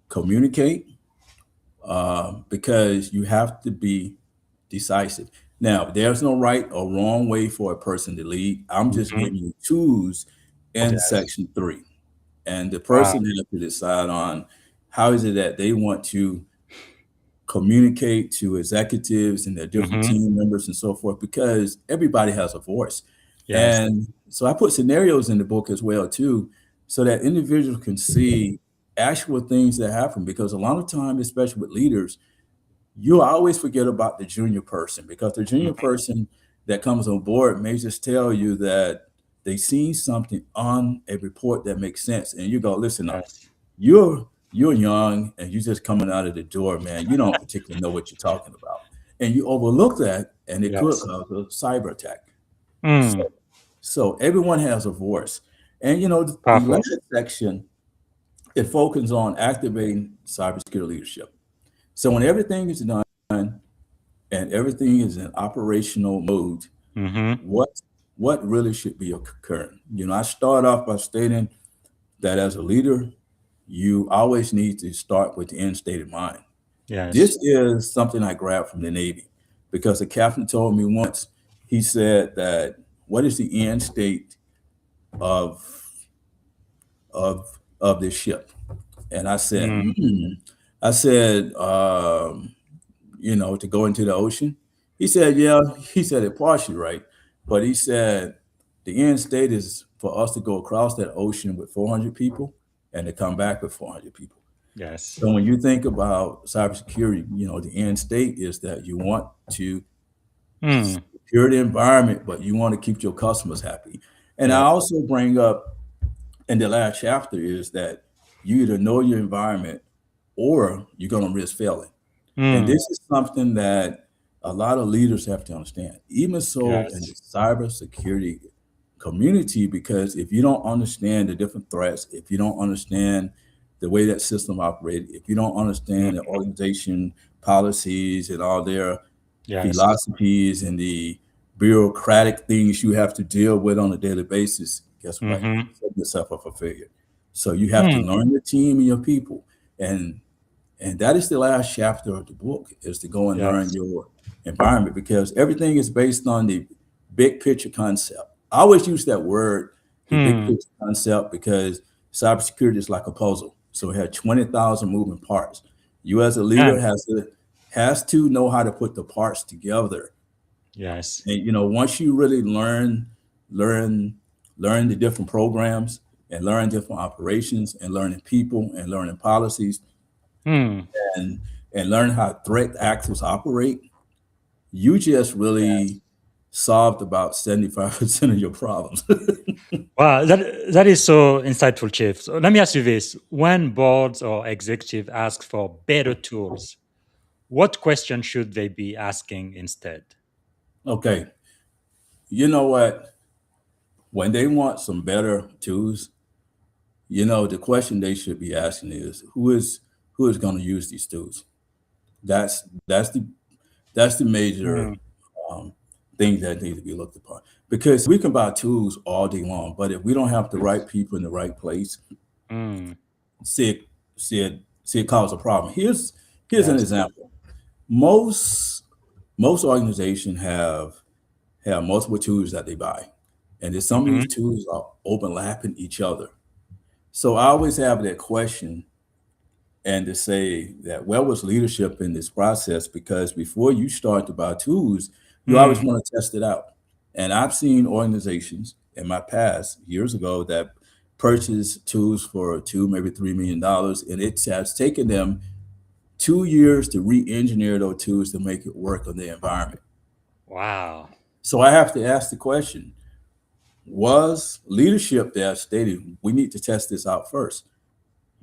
communicate, because you have to be decisive. Now, there's no right or wrong way for a person to lead. I'm just Hmm. giving you tools in Yes. section 3. And the Wow. person has to decide on how is it that they want to communicate to executives and their different Hmm. team members and so forth, because everybody has a voice. Yes. And so I put scenarios in the book as well too, so that individuals can see actual things that happen, because a lot of time, especially with leaders, you always forget about the junior person, because the junior Mhm. person that comes on board may just tell you that they seen something on a report that makes sense, and you go, listen up, Yes. you're young and you're just coming out of the door, man. You don't particularly know what you're talking about, and you overlook that, and it could Yes. cause a cyber attack. So, Mm, so everyone has a voice, and the powerful. last section, it focuses on activating cybersecurity leadership. So when everything is done and everything is in operational mode, Hmm. what what really should be occurring? I start off by stating that as a leader, you always need to start with the end state in mind. Yes. This is something I grabbed from the Navy, because the captain told me once, he said that, what is the end state of of this ship? And I said, Mm, I said, to go into the ocean. He said, yeah, he said it partially right. But he said the end state is for us to go across that ocean with 400 people and to come back with 400 people. yes. So when you think about cybersecurity, the end state is that you want to Mm, secure the environment, but you want to keep your customers happy. And I yes. also bring up in the last chapter is that you either know your environment or you're going to risk failing. And Mm, this is something that a lot of leaders have to understand, even so in the yes. cybersecurity community, because if you don't understand the different threats, if you don't understand the way that system operates, if you don't Mm, understand the organization policies and all their yes. philosophies and the bureaucratic things you have to deal with on a daily basis, guess what? You Hmm. set yourself up for failure. So you have to Mm, learn your team and your people. And and that is the last chapter of the book, is to go and learn yes. your environment, because everything is based on the big picture concept. I always use that word, the big Hmm. picture concept, because cybersecurity is like a puzzle. So it had 20,000 moving parts. You as a Yeah. leader has to know how to put the parts together. Yes. And once you really learn learn the different programs and learn different operations and learning people and learning policies, Mm, and learn how threat actors operate, you just yes. really solved about 75% of your problems. Wow, that is so insightful, Chief. So let me ask you this: when boards or executive ask for better tools, what question should they be asking instead? Okay, you know what? When they want some better tools, the question they should be asking is who is going to use these tools? That's the major Mm, um, thing that need to be looked upon. Because we can buy tools all day long, but if we don't have the right people in the right place, mm, see it, see it cause a problem. Here's an yes. example. Most organizations have multiple tools that they buy, and then some of Hmm. these tools are overlapping each other. So I always have that question, and to say that where was leadership in this process? Because before you start to buy tools, you always Mm, want to test it out. And I've seen organizations in my past years ago that purchased tools for maybe $3 million, and it has taken them 2 years to re-engineer those tools to make it work on the environment. wow. So I have to ask the question: was leadership there stating we need to test this out first?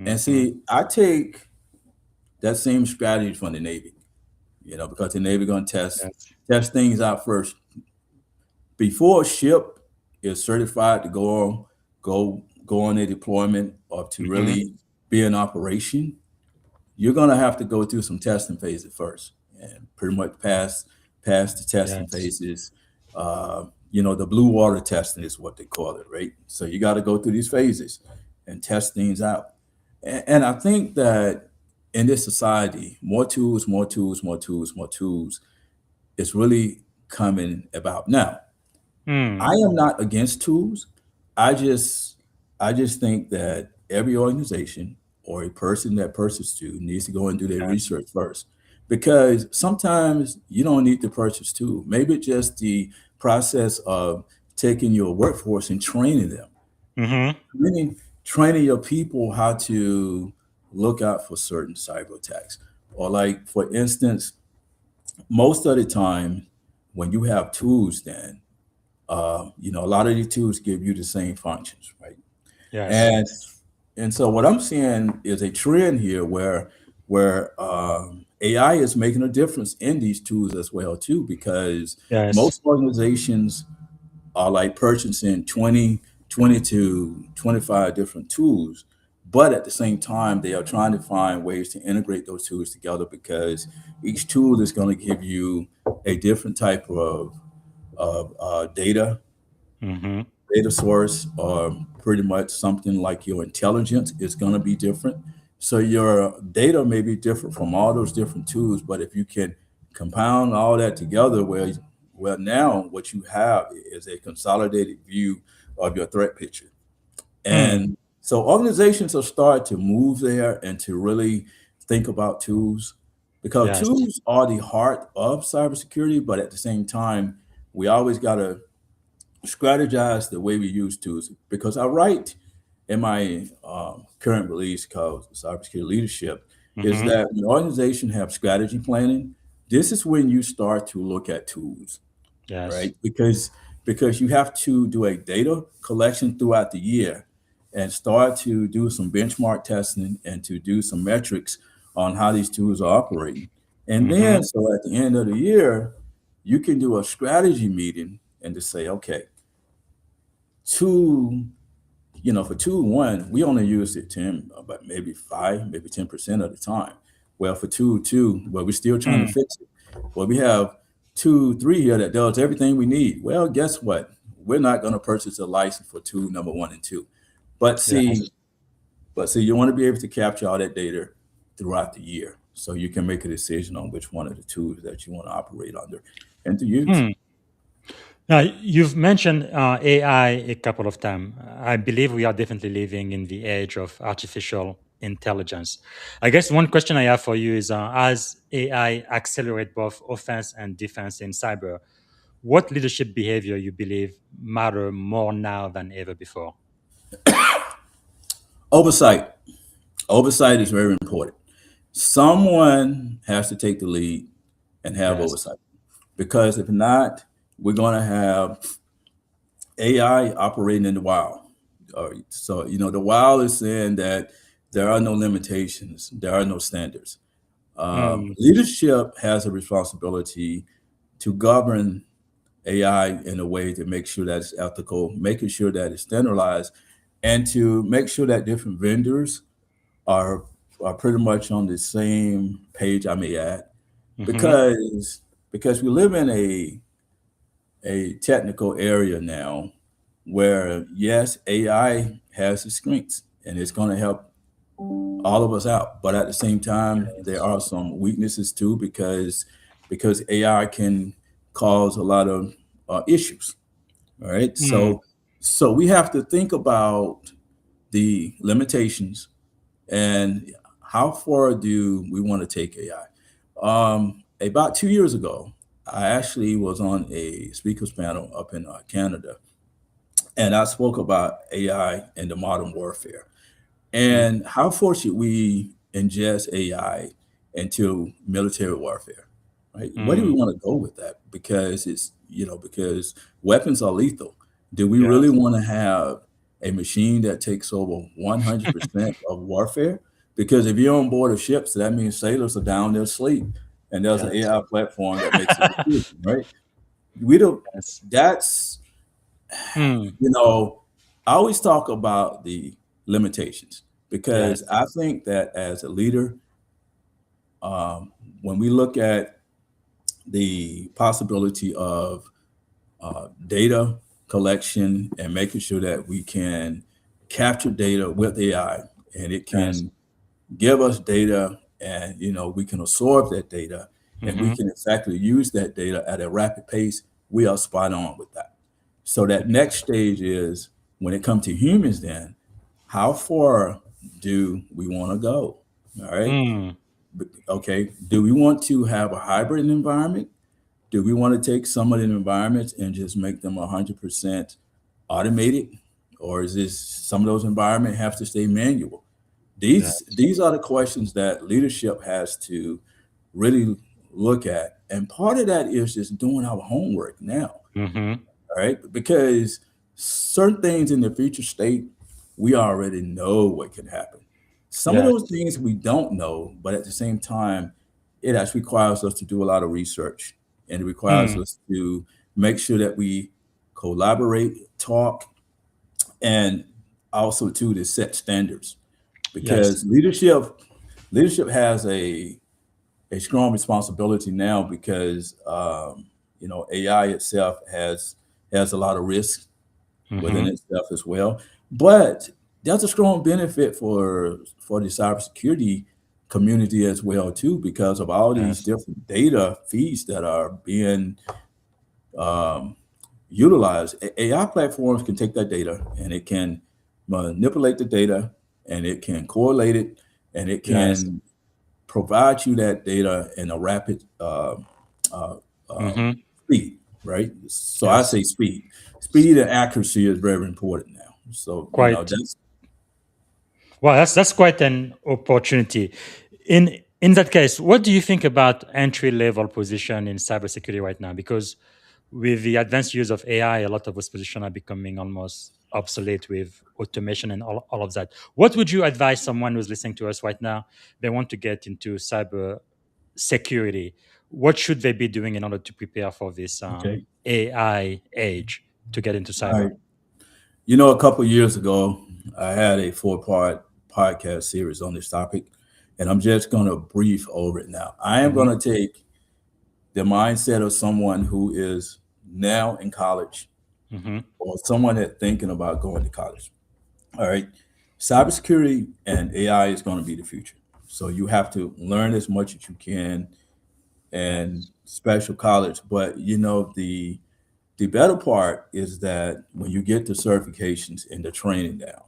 And Hmm. see, I take that same strategy from the Navy, because the Navy going to test Yes. test things out first before a ship is certified to go on a deployment or to Mm-hmm. really be in operation, you're going to have to go through some testing phases first and pretty much pass the testing Yes. phases. The blue water testing is what they call it, right? So you got to go through these phases and test things out. And I think that in this society, more tools, more tools, more tools, more tools is really coming about. Now, I Mm. am not against tools. I just I just think that every organization or a person that purchases to needs to go and do their Yes. research first. Because sometimes you don't need to purchase tool. Maybe just the process of taking your workforce and training them. Mm-hmm. Training your people how to look out for certain cyber attacks. Or like for instance, most of the time when you have tools, then a lot of these tools give you the same functions, right? Yes. And and so what I'm seeing is a trend here where AI is making a difference in these tools as well too, because Yes. most organizations are like purchasing 20 to 25 different tools, but at the same time they are trying to find ways to integrate those tools together because each tool is going to give you a different type of Mm-hmm. data source, or pretty much something like your intelligence is going to be different. So your data may be different from all those different tools, but if you can compound all that together, well, now what you have is a consolidated view of your threat picture. Mm. And so organizations are starting to move there and to really think about tools, because Yes. tools are the heart of cybersecurity, but at the same time, we always got to strategize the way we use tools, because I write in my current release called Cybersecurity Leadership is Mm-hmm. that when organization have strategy planning, this is when you start to look at tools, Yes. right? Because you have to do a data collection throughout the year and start to do some benchmark testing and to do some metrics on how these tools are operating. And Mm-hmm. then so at the end of the year, you can do a strategy meeting and to say, okay, two, for tool one, we only used it 10, but maybe 5, maybe 10% of the time. Well, for tool two, well, we're still trying to Mm. fix it. Well, we have 2, 3 here that does everything we need. Well, guess what? We're not going to purchase a license for tool number 1 and 2. But Yes. see, you want to be able to capture all that data throughout the year so you can make a decision on which one of the tools that you want to operate under and to use. Mm. Now, you've mentioned AI a couple of times. I believe we are definitely living in the age of artificial intelligence. I guess one question I have for you is as AI accelerate both offense and defense in cyber, what leadership behavior you believe matter more now than ever before? Oversight. Oversight is very important. Someone has to take the lead and have Yes. oversight, because if not, we're going to have AI operating in the wild. So, the wild is saying that there are no limitations, there are no standards. Mm. Leadership has a responsibility to govern AI in a way to make sure that it's ethical, making sure that it's standardized, and to make sure that different vendors are are pretty much on the same page, I may add, Mm-hmm. because we live in a technical area now where, yes, AI has its strengths and it's going to help all of us out, but at the same time there Yes. are some weaknesses too, because AI can cause a lot of issues. All right, Mm. so we have to think about the limitations and how far do we want to take AI. About 2 years ago, I actually was on a speakers panel up in Canada, and I spoke about AI and the modern warfare Mm. and how far should we ingest AI into military warfare, right? Where do we Mm. want to go with that? Because because weapons are lethal. Do we really Yes. want to have a machine that takes over 100% of warfare? Because if you're on board of ships, that means sailors are down there asleep, and there's an Yes. AI platform that makes a decision, right? We don't. Yes. That's Mm. You know, I always talk about the limitations because Yes. I think that as a leader, um, when we look at the possibility of data collection and making sure that we can capture data with AI and it Yes. can give us data and we can absorb that data and we Mm-hmm. can exactly use that data at a rapid pace, we are spot on with that. So that next stage is when it comes to humans, then how far do we want to go? All right. Mm. Okay. Do we want to have a hybrid environment? Do we want to take some of the environments and just make them 100% automated? Or is this some of those environments have to stay manual? Yes. These are the questions that leadership has to really look at. And part of that is just doing our homework now, Mm-hmm. all right? Because certain things in the future state, we already know what can happen. Some of those Yes. things we don't know, but at the same time, it actually requires us to do a lot of research and it requires Mm. us to make sure that we collaborate, talk, and also too to set standards Yes. because leadership has a strong responsibility now because AI itself has a lot of risk within Mm-hmm. itself as well. But that's a strong benefit for the cybersecurity community as well too, because of all these Yes. different data feeds that are being um, utilized. AI platforms can take that data and it can manipulate the data and it can correlate it and it Yes. can provide you that data in a rapid uh, Mm-hmm. speed, right? So I Yes. say speed. Speed and accuracy is very important now. So, Quite. that's Well, that's quite an opportunity. In that case, what do you think about entry level position in cybersecurity right now? Because with the advanced use of AI, a lot of those positions are becoming almost obsolete with automation and all of that. What would you advise someone who's listening to us right now? They want to get into cyber security. What should they be doing in order to prepare for this okay. AI age to get into All cyber? right. A couple of years ago, I had a four-part podcast series on this topic, and I'm just going to brief over it now. I am Hmm. going to take the mindset of someone who is now in college Hmm. or someone that's thinking about going to college. All right. Cybersecurity and AI is going to be the future. So you have to learn as much as you can and Yes. special college. But the better part is that when you get the certifications and the training down.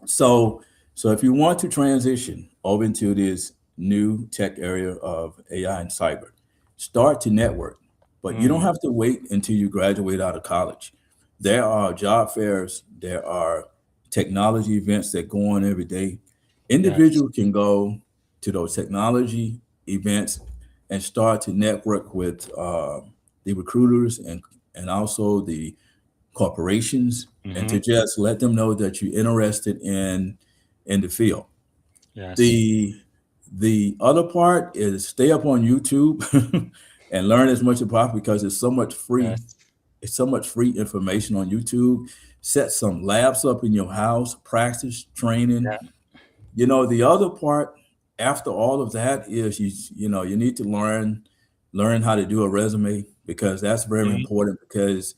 So so if you want to transition over into this new tech area of AI and cyber, start to network. But you don't Mm. have to wait until you graduate out of college. There are job fairs, there are technology events that go on every day. Yes. Individuals can go to those technology events and start to network with the recruiters and also the corporations and to Hmm. just let them know that you're interested in the field. Yes. The other part is stay up on YouTube and learn as much as possible because Yes. it's so much free information on YouTube. Set some labs up in your house, practice training. Yeah. The other part after all of that is you need to learn how to do a resume because that's very Mhm. important because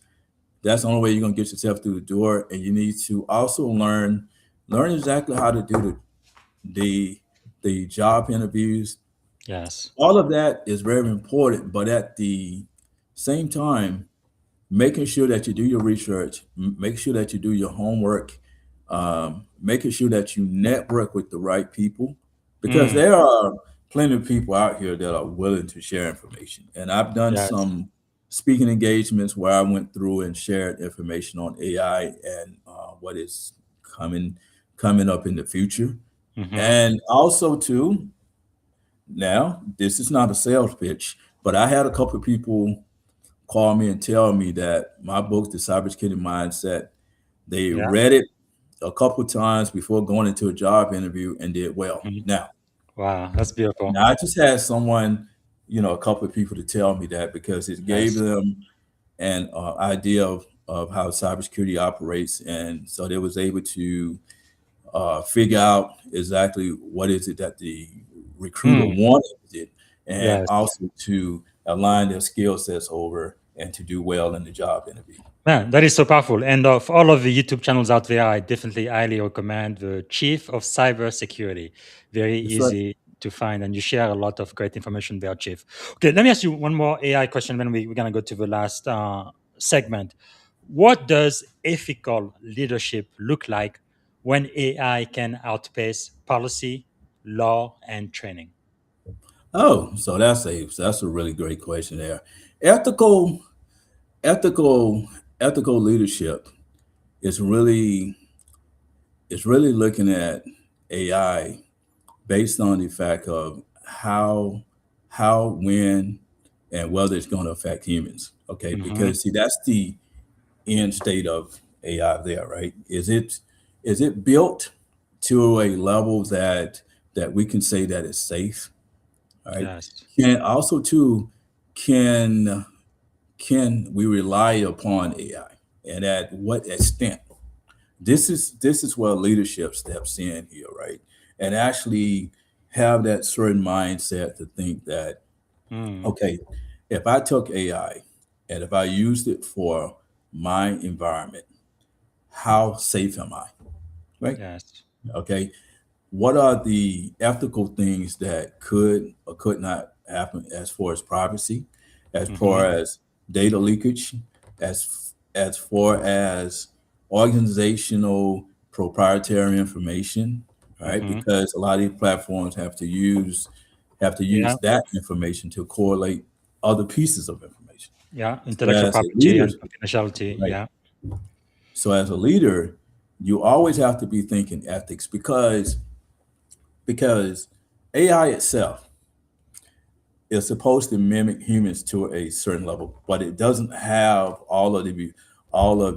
that's the only way you're gonna get yourself through the door. And you need to also learn exactly how to do the the job interviews. Yes. All of that is very important, but at the same time, making sure that you do your research, make sure that you do your homework, making sure that you network with the right people, because Mm. there are plenty of people out here that are willing to share information. And I've done Yes. some speaking engagements where I went through and shared information on AI and what is coming coming up in the future. Hmm. And also too, now this is not a sales pitch, but I had a couple of people call me and tell me that my book, The Cybersecurity Mindset, they Yeah. read it a couple of times before going into a job interview and did well. Mhm. Now, Wow, that's beautiful. now I just had someone, a couple of people to tell me that because it gave Yes. them an idea of how cybersecurity operates, and so they was able to figure out exactly what is it that the recruiter wanted, and Yes. also to align their skill sets over and to do well in the job interview. Man, that is so powerful. And of all of the YouTube channels out there, I definitely highly recommend the Chief of Cybersecurity. Very That's right. easy to find, and you share a lot of great information there, Chief. Okay, let me ask you one more AI question, then we're going to go to the last segment. What does ethical leadership look like when AI can outpace policy, law, and training? Oh, so that's a really great question there. Ethical, ethical, ethical leadership is really looking at AI based on the fact of when, and whether it's going to affect humans. Okay, Hmm. because see, that's the end state of AI there, right? Is it built to a level that we can say that it's safe, right? Yes. Can also too can can we rely upon AI, and at what extent? This is where leadership steps in here, right? And actually have that certain mindset to think that, Mm. okay, if I took AI and if I used it for my environment, how safe am I? Right? Yes. Okay. What are the ethical things that could or could not happen as far as privacy, as Hmm. far as data leakage, as far as organizational proprietary information, right? Hmm. Because a lot of these platforms have to use Yeah. that information to correlate other pieces of information. Yeah. So Intellectual as a property leader, and confidentiality. right? Yeah. So as a leader, you always have to be thinking ethics because AI itself is supposed to mimic humans to a certain level, but it doesn't have all of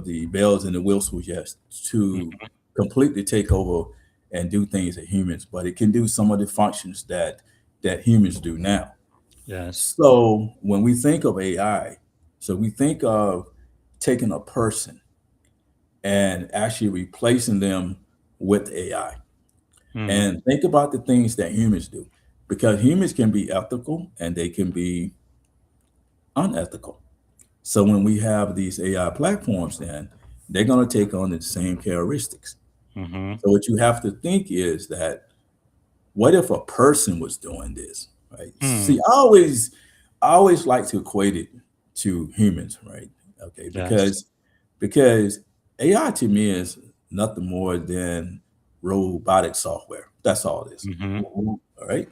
the bells and the whistles yet to Mhm. completely take over and do things that humans, but it can do some of the functions that humans do now. Yes. So when we think of AI, so we think of taking a person and actually replacing them with AI. Mm. And think about the things that humans do, because humans can be ethical and they can be unethical. So when we have these AI platforms, then they're going to take on the same characteristics. Hmm. So what you have to think is that, what if a person was doing this, right? See, Mm. I always like to equate it to humans, right? Okay, Yes. because AI to me is nothing more than robotic software. That's all it is. Hmm. All right.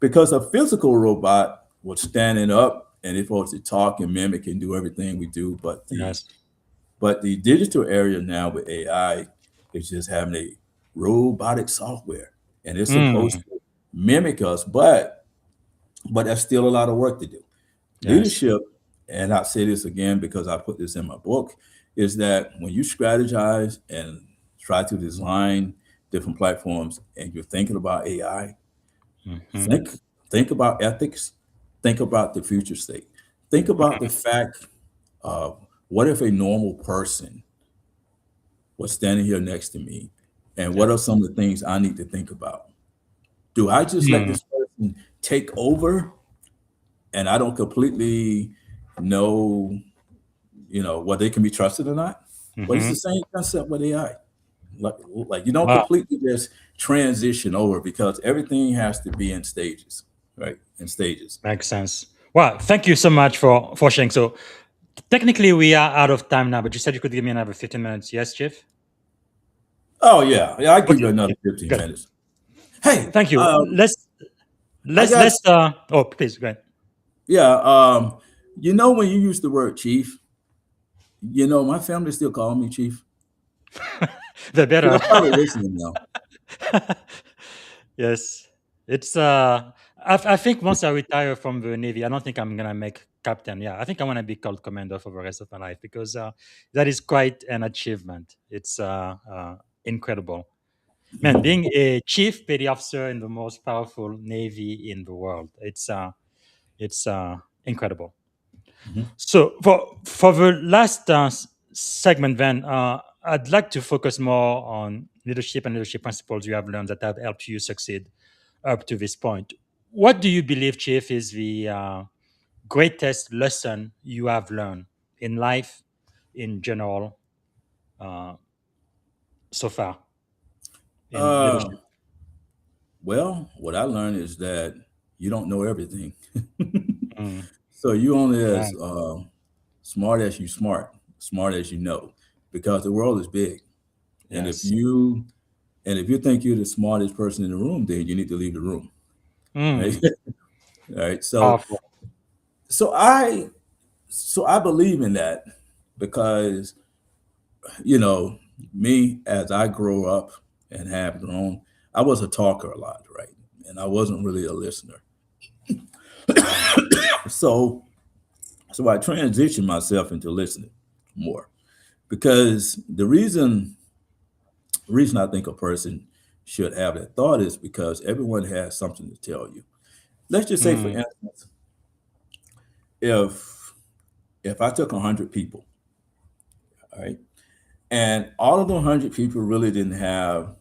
Because a physical robot was standing up and it's supposed to talk and mimic and do everything we do, but the Yes. but the digital area now with AI is just having a robotic software, and it's supposed Mm. to mimic us, but there's still a lot of work to do. Yes. Leadership, and I'll say this again because I put this in my book, is that when you strategize and try to design different platforms and you're thinking about AI, Hmm. think think about ethics, think about the future state. Think about the fact of, what if a normal person was standing here next to me, and what are Yes. some of the things I need to think about? Do I just let Mm. this person take over and I don't completely know, whether they can be trusted or not? Well, it's Hmm. the same concept with AI. Like you don't Wow. completely just transition over, because everything has to be in stages, right? In stages. Makes sense. Wow. Thank you so much for sharing. So technically we are out of time now, but you said you could give me another 15 minutes. Yes, Chief? Oh yeah, I give Okay. you another Okay. 15 Good. minutes. Hey, Thank you. I got Oh, please go ahead. yeah. When you use the word chief, my family still call me chief. The They're better. probably listening now. Yes. It's I think once I retire from the Navy, I don't think I'm gonna make captain. Yeah, I think I want to be called commander for the rest of my life because that is quite an achievement. It's incredible. Man, being a chief petty officer in the most powerful navy in the world, it's incredible. Mhm. So for the last segment, then, I'd like to focus more on leadership and leadership principles you have learned that have helped you succeed up to this point. What do you believe, Chief, is the greatest lesson you have learned in life in general uh, so far in Uh, leadership? well, what I learned is that you don't know everything. Mm, So you only yeah. as smart as you know, because the world is big. And if Yes. you think you're the smartest person in the room, then you need to leave the room. Right? Mm, All right. So powerful. so I so I believe in that because you know me as I grow up and have grown, I was a talker a lot, right? And I wasn't really a listener. So so I transitioned myself into listening more because the reason I think a person should have that thought is because everyone has something to tell you. Let's just say, for Mm, instance, if I took 100 people, all right, and all of the 100 people really didn't have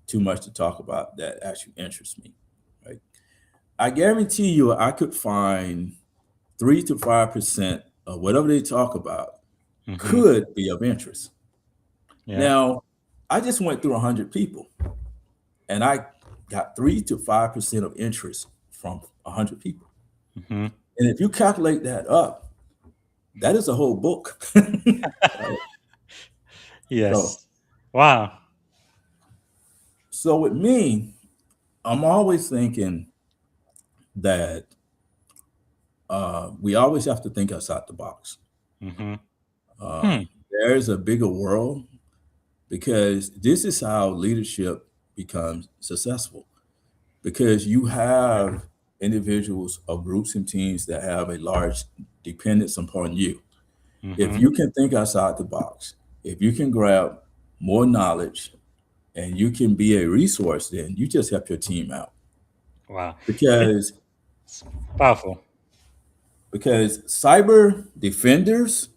too much to talk about that actually interests me, right? I guarantee you, I could find 3 to 5% of whatever they talk about mhm. could be of interest. Yeah. Now, I just went through 100 people, and I got 3 to 5% of interest from 100 people. Mhm. And if you calculate that up, that is a whole book. Right? So, Yes. Wow. so with me, I'm always thinking that we always have to think outside the box. Mhm. Hmm. There's a bigger world because this is how leadership becomes successful. Because you have individuals or groups and teams that have a large dependence upon you. If Mhm. you can think outside the box, if you can grab more knowledge and you can be a resource, then you just help your team out. Wow. Because It's powerful. cyber defenders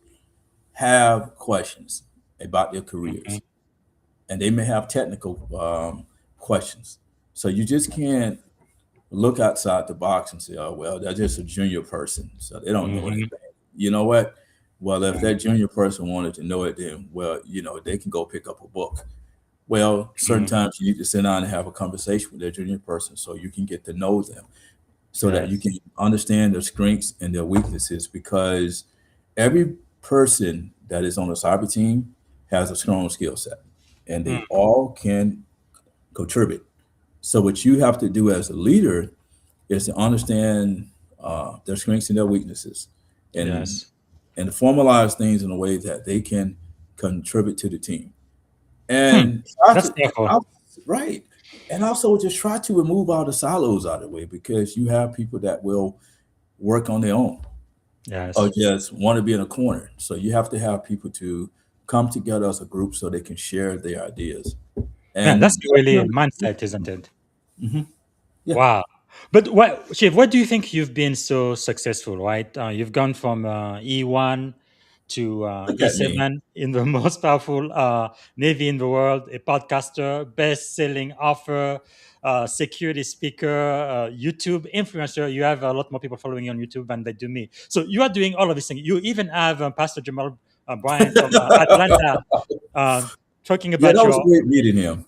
have questions about their Mhm. careers, and they may have technical questions. So you just can't look outside the box and say, "Oh well, they're just a junior person, so they don't know Mhm. anything." You know what? Well, if Yeah. that junior person wanted to know it, then well, they can go pick up a book. Well, certain Mhm. times you need to sit down and have a conversation with that junior person so you can get to know them, so that you Yes. can understand their strengths and their weaknesses. Because every person that is on a cyber team has a strong skill set, and they Mm. all can contribute. So what you have to do as a leader is to understand their strengths and their weaknesses, and Yes. formalize things in a way that they can contribute to the team. Hmm. And try That's to, powerful. right, and also just try to remove all the silos out of the way, because you have people that will work on their own or Yes. just want to be in a corner. So you have to have people to come together as a group so they can share their ideas. Man, that's And really a mindset, isn't it? Mhm. Yeah, Wow. But what, Chief, what do you think you've been so successful, right? You've gone from E1 to look at me. E7 in the most powerful Navy in the world, a podcaster, best selling author, security speaker, YouTube influencer. You have a lot more people following you on YouTube than they do me. So you are doing all of these things. You even have Pastor Jamal Bryan from Atlanta uh, talking Yeah, about that was great meeting him.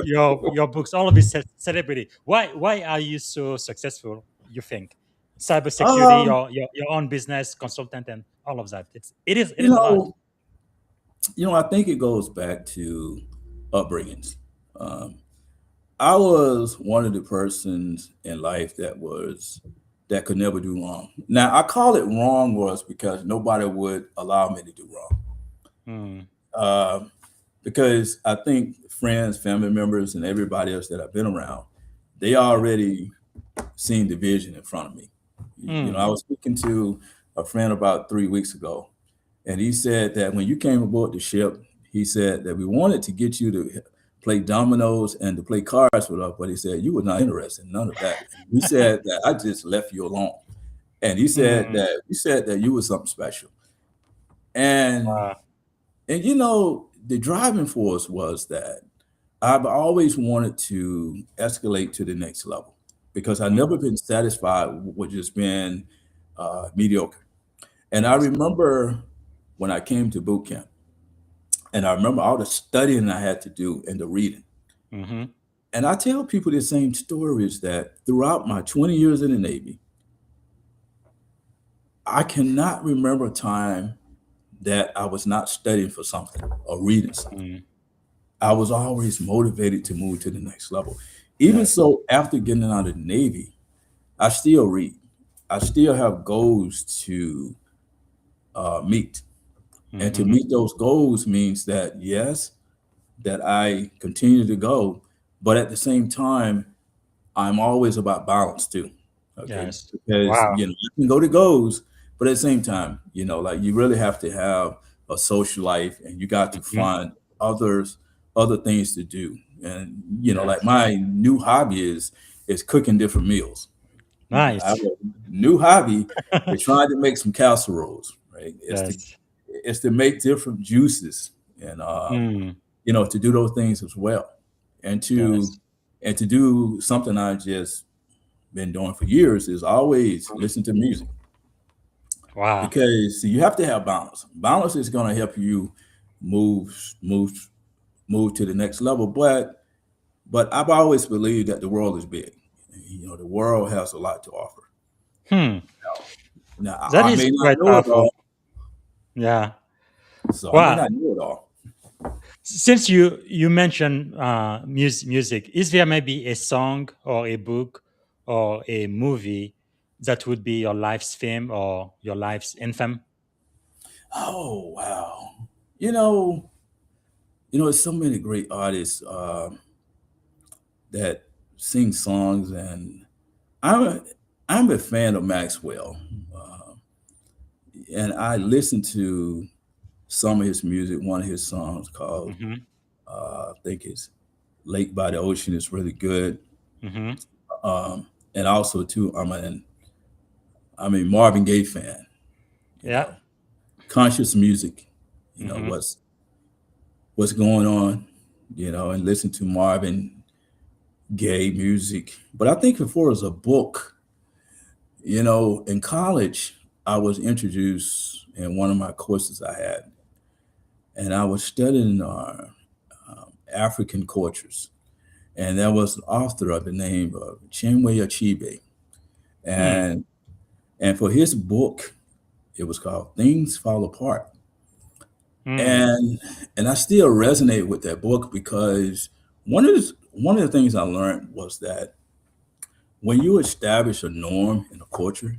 your books, all of this celebrity. Why are you so successful? You think cybersecurity, um, your own business consultant, and all of that. It you is a lot. know, I think it goes back to upbringings. Um, I was one of the persons in life that could never do wrong. Now I call it wrong was because nobody would allow me to do wrong. Hmm. Um, because I think friends, family members, and everybody else that I've been around, they already seen the vision in front of me. Hmm. I was speaking to a friend about 3 weeks ago, and he said that when you came aboard the ship, he said that we wanted to get you to play dominoes and to play cards with us, but he said you were not interested in none of that. He said that I just left you alone, and he said Hmm. that you said that you were something special. And Wow. And you know, the driving force was that I've always wanted to escalate to the next level because I've never been satisfied with just being mediocre. And I Yes. remember when I came to boot camp, and I remember all the studying I had to do and the reading. Mm-hmm. And I tell people the same stories that throughout my 20 years in the Navy, I cannot remember a time that I was not studying for something or reading something. Mm. I was always motivated to move to the next level. Even Yes. so, after getting out of the Navy, I still read. I still have goals to meet. And to Mm-hmm. meet those goals means that, yes, that I continue to go, but at the same time, I'm always about balance too. Okay. Yes. Because, Wow. you can go to goals, but at the same time, like you really have to have a social life and you got to Hmm. find other things to do. And, like Yes. my new hobby is cooking different meals. I have Nice. a new hobby is trying to make some casseroles, right? Yes. It's to make different juices and Mm. to do those things as well. And to Yes. and to do something I just been doing for years is always listen to music Wow. because see, you have to have balance. Balance is going to help you move move move to the next level. But I've always believed that the world is big. The world has a lot to offer. Hmm. Now That I is may not quite know it powerful. all, Yeah. so I may Wow. not know it all. Since you mentioned music, is there maybe a song or a book or a movie that would be your life's theme or your life's anthem? Oh wow! You know, there's so many great artists that sing songs, and I'm a, I'm a fan of Maxwell, uh, and I listen to some of his music. One of his songs called Mm-hmm. I think it's "Lake by the Ocean" is really good. Mm-hmm. And also too, I'm a Marvin Gaye fan. You Yeah. know, conscious music. Mm-hmm. What's going on. And listen to Marvin Gaye music. But I think before it was a book, in college, I was introduced in one of my courses I had, and I was studying African cultures. And there was an author of the name of Chinwe Achebe. Hmm. And for his book, it was called Things Fall Apart. Hmm. And I still resonate with that book because one of the things I learned was that when you establish a norm in a culture,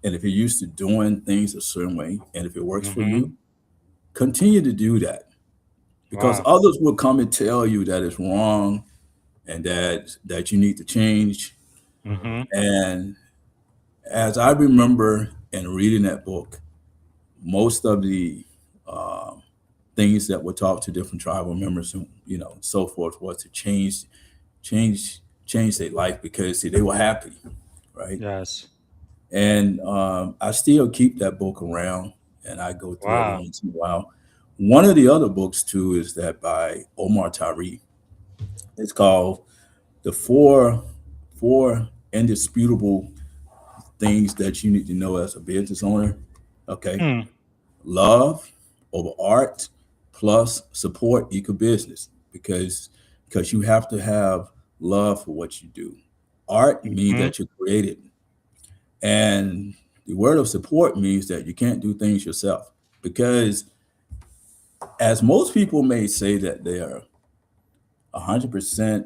and if you're used to doing things a certain way, and if it works for Mm-hmm. you, continue to do that because Wow. others will come and tell you that it's wrong and that you need to change. Mm-hmm. And as I remember in reading that book, most of the things that were taught to different tribal members and so forth was to change change their life because see, they were happy, right? Yes. And I still keep that book around and I go through every Wow. once in a while. One of the other books too is that by Omar Tyree. It's called the four indisputable things that you need to know as a business owner. Okay. Hmm. Love over art plus support equal business because you have to have love for what you do. Art means Mm-hmm. that you're creative. And the word of support means that you can't do things yourself. Because as most people may say that they are 100%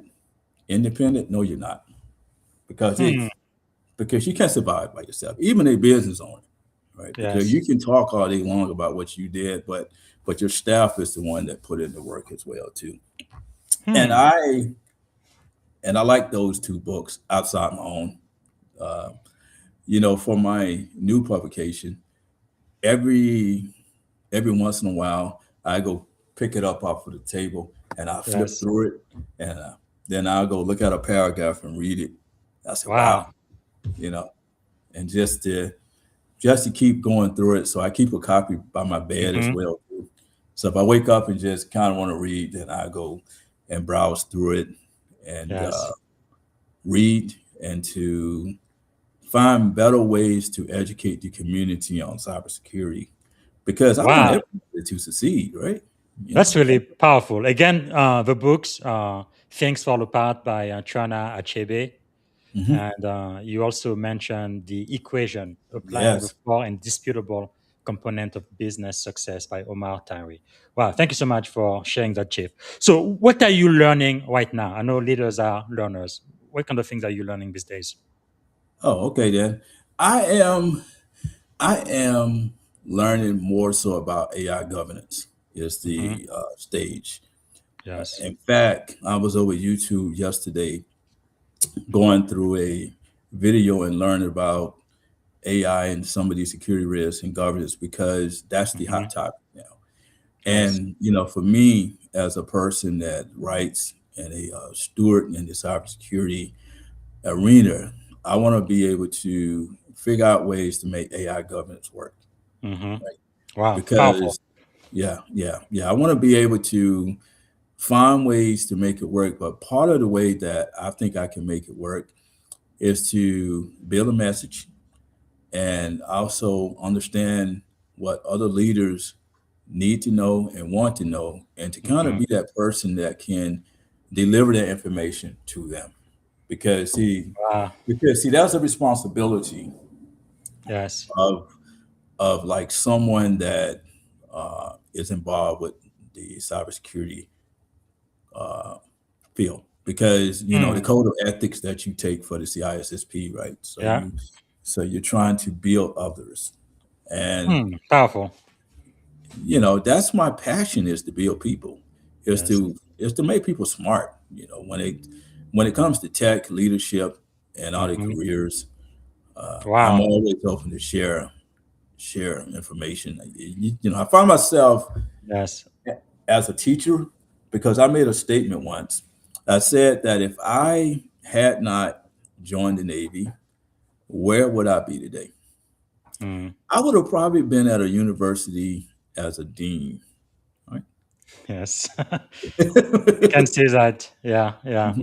independent, no, you're not. Because Hmm. because you can't survive by yourself, even a business owner, right? Because Yes. you can talk all day long about what you did, but your staff is the one that put in the work as well too. And Hmm. I like those two books outside my own. Uh, for my new publication, every once in a while, I go pick it up off of the table and I flip Yes. through it, and then I'll go look at a paragraph and read it. I said, Wow. "Wow," you know, and just to keep going through it. So I keep a copy by my bed as Mm-hmm. well, too. So if I wake up and just kind of want to read, then I go and browse through it and Yes. read and to find better ways to educate the community on cybersecurity because I want Wow. everybody to succeed, right? You That's know. really powerful. Again, the books, Things Fall Apart by Trana Achebe. Mhm. And you also mentioned the equation, applying the Yes. four indisputable component of business success by Omar Tari. Wow, thank you so much for sharing that, Chief. So what are you learning right now? I know leaders are learners. What kind of things are you learning these days? Oh, okay then. I am I am learning more so about AI governance is Hmm. the stage. Yes. In fact, I was over YouTube yesterday going through a video and learning about AI and some of these security risks and governance because that's the Hmm. hot topic now. Yes. And for me as a person that writes and a steward in the cybersecurity arena, I want to be able to figure out ways to make AI governance work. Hmm. Right? Wow, powerful. Because I want to be able to find ways to make it work. But part of the way that I think I can make it work is to build a message and also understand what other leaders need to know and want to know, and to kind of Hmm. be that person that can deliver that information to them. Because Wow. that's a responsibility Yes. of like someone that is involved with the cybersecurity field. Because the Mm. code of ethics that you take for the CISSP, right? So Yeah. you're trying to build others, and Mm. Powerful. that's my passion, is to build people, Yes. is to make people smart. When it comes to tech leadership and all their Hmm. careers, I'm Wow. always open to share information. I find myself Yes. as a teacher because I made a statement once. I said that if I had not joined the Navy, where would I be today? Mm. I would have probably been at a university as a dean, right? Yes. I can see that. Yeah. Yeah.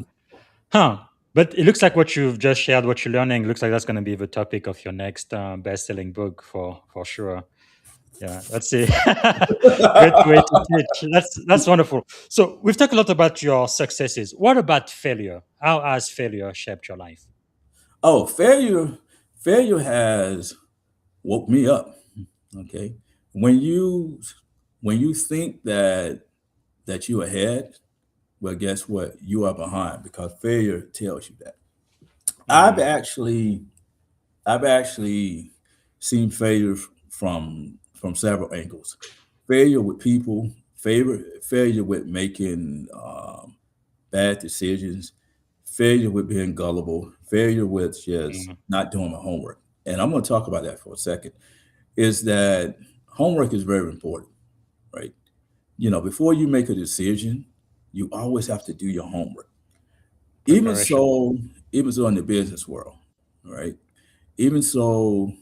Huh. But it looks like what you've just shared, what you're learning, looks like that's going to be the topic of your next best-selling book for sure. Yeah, that's a great way to teach. That's wonderful. So we've talked a lot about your successes. What about failure? How has failure shaped your life? Oh, failure has woke me up. Okay. When you think that you ahead, well, guess what? You are behind because failure tells you that. I've Mm, actually I've actually seen failure from several angles. Failure with people, failure with making bad decisions, failure with being gullible, failure with just mm, not doing my homework. And I'm going to talk about that for a second. Is that homework is very important, right? Before you make a decision, you always have to do your homework. Even preparation. so, even so in the business world, right? Even so,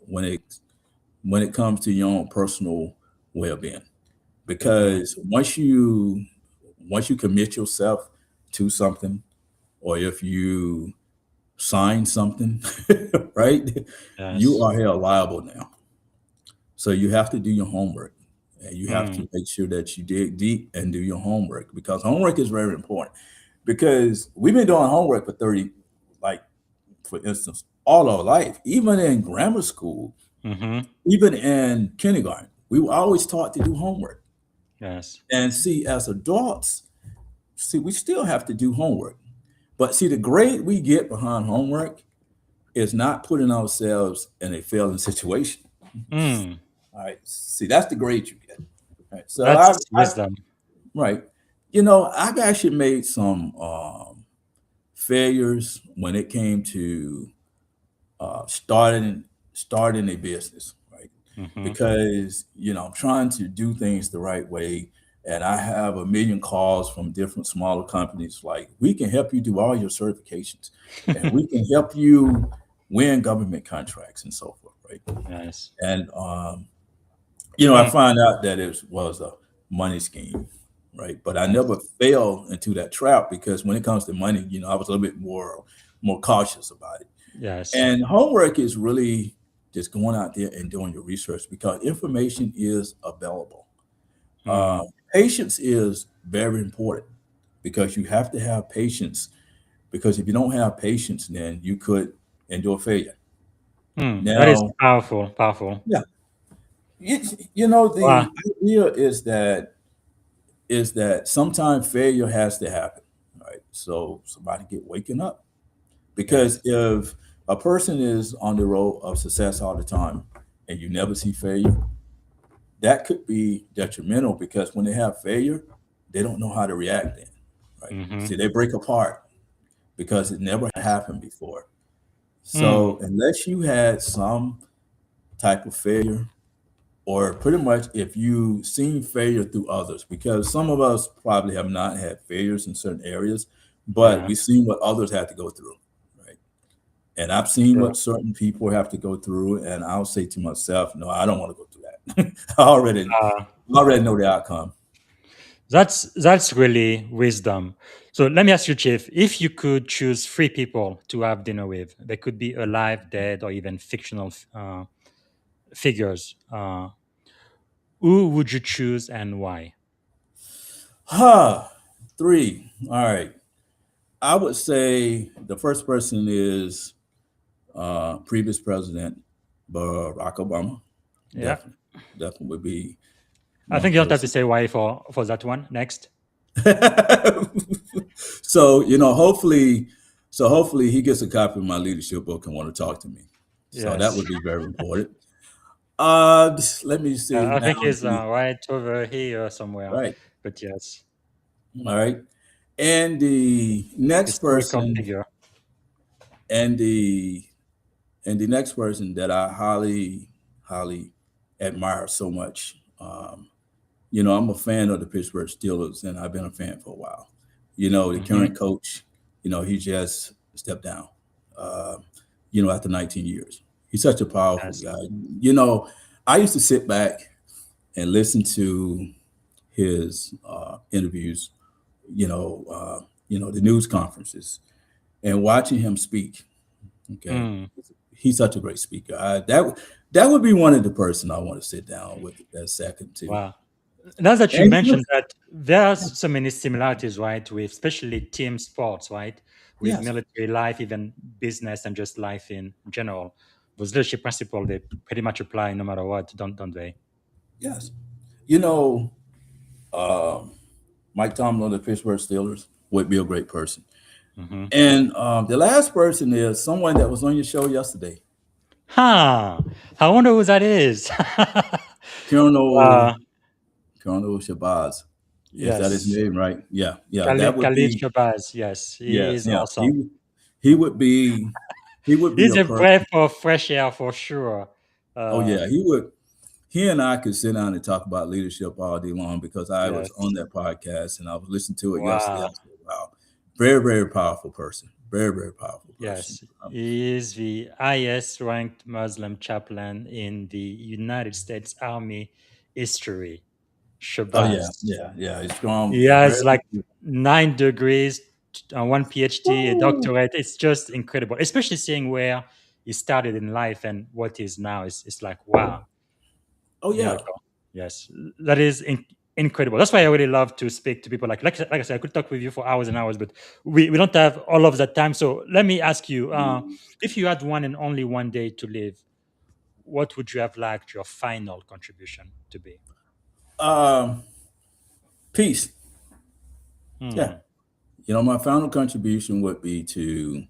when it comes to your own personal well-being, Hmm. because once you commit yourself to something, or if you sign something, right, you Yes. are held liable now. So you have to do your homework, and you have Mm, to make sure that you dig deep and do your homework, because homework is very important. Because we've been doing homework for 30, like for instance, all our life, even in grammar school, hmm. even in kindergarten, we were always taught to do homework. Yes. And see, as adults, we still have to do homework. But see, the grade we get behind homework is not putting ourselves in a failing situation. Mm, All right. See, that's the grade you get. Right. So that's wisdom. right. I've actually made some failures when it came to starting a business, right? Hmm. Because I'm trying to do things the right way, and I have a million calls from different smaller companies like, we can help you do all your certifications, and we can help you win government contracts and so forth, right? Yes. And I Mm, find out that it was a money scheme, right? But I never fell into that trap because when it comes to money, I was a little bit more cautious about it. yes. And homework is really just going out there and doing your research because information is available. Uh, Mm, Patience is very important because you have to have patience. Because if you don't have patience, then you could endure failure. that is Now, powerful, powerful. yeah, Wow. the idea is that sometimes failure has to happen, right? So somebody get waking up. Yes. Because if a person is on the road of success all the time and you never see failure, that could be detrimental because when they have failure, they don't know how to react then, right? Mm-hmm. See, they break apart because it never Yes. happened before. Mm, So unless you had some type of failure, or pretty much if you seen failure through others, because some of us probably have not had failures in certain areas, but yeah. we've seen what others had to go through, right? And I've seen Sure. what certain people have to go through, and I'll say to myself, no, I don't want to go through that. Uh, I already know the outcome. that's really wisdom. So let me ask you, Chief, if you could choose three people to have dinner with, they could be alive, dead, or even fictional figures. Who would you choose and why? Three. All right. I would say the first person is previous president Barack Obama. Yeah. Definitely, definitely would be I one think you don't have to person. say why for that one. Next. so you know, hopefully, hopefully he gets a copy of my leadership book and want to talk to me. So that Yes. would be very important. Let me see I now. think he's right over here somewhere. Right, But yes, all right, and the next historical person, figure. and the next person that I highly, highly admire so much. I'm a fan of the Pittsburgh Steelers, and I've been a fan for a while. The Hmm. current coach, he just stepped down. Uh, after 19 years, he's such a powerful Yes. guy. You know, I used to sit back and listen to his interviews. The news conferences and watching him speak. Okay, Mm. he's such a great speaker. That would be one of the person I want to sit down with that second too. Wow. Now that you And mentioned that, there are so many similarities, right, with especially team sports, right, with yes, military life, even business, and just life in general. Those leadership principles they pretty much apply no matter what, don't they? yes. You know, um, Mike Tomlin of the Pittsburgh Steelers would be a great person. Hmm. And the last person is someone that was on your show yesterday, Huh. I wonder who that is. Colonel uh, Colonel Shabazz. Is that his yes. name, right? Yeah, yeah. That Khalid, would Khalid be Shabazz. Yes, he yes, is yeah. awesome. He would be He's a a breath person. of fresh air for sure. Oh Uh, yeah, he would. He and I could sit down and talk about leadership all day long because I was yes. on that podcast and I was listening to it yesterday. I Wow. said, "Wow, very, very powerful person. Very, very powerful person." Yes. He is the highest ranked Muslim chaplain in the United States Army history. Oh yeah, Shabazz. yeah, yeah. He's strong. He Very. has like 9 degrees, one PhD, a Woo! doctorate. It's just incredible, especially seeing where he started in life and what he is now. It's like, wow. Oh yeah. Miracle. Yes, that is incredible. That's why I really love to speak to people. Like I said, I could talk with you for hours and hours, but we don't have all of that time. So let me ask you: if you had one and only one day to live, what would you have liked your final contribution to be? Um, Peace. Yeah. Hmm. My final contribution would be to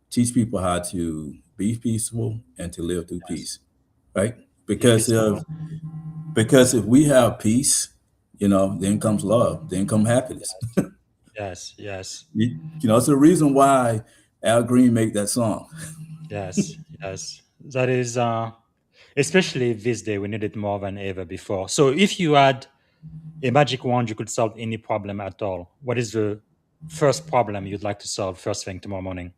teach people how to be peaceful and to live through Yes, peace. Right? be Because peaceful. if we have peace, then comes love, then come happiness. Yes, yes, It's the reason why Al Green made that song. yes, yes. That is, especially this day, we need it more than ever before. So, if you had a magic wand, you could solve any problem at all. What is the first problem you'd like to solve first thing tomorrow morning?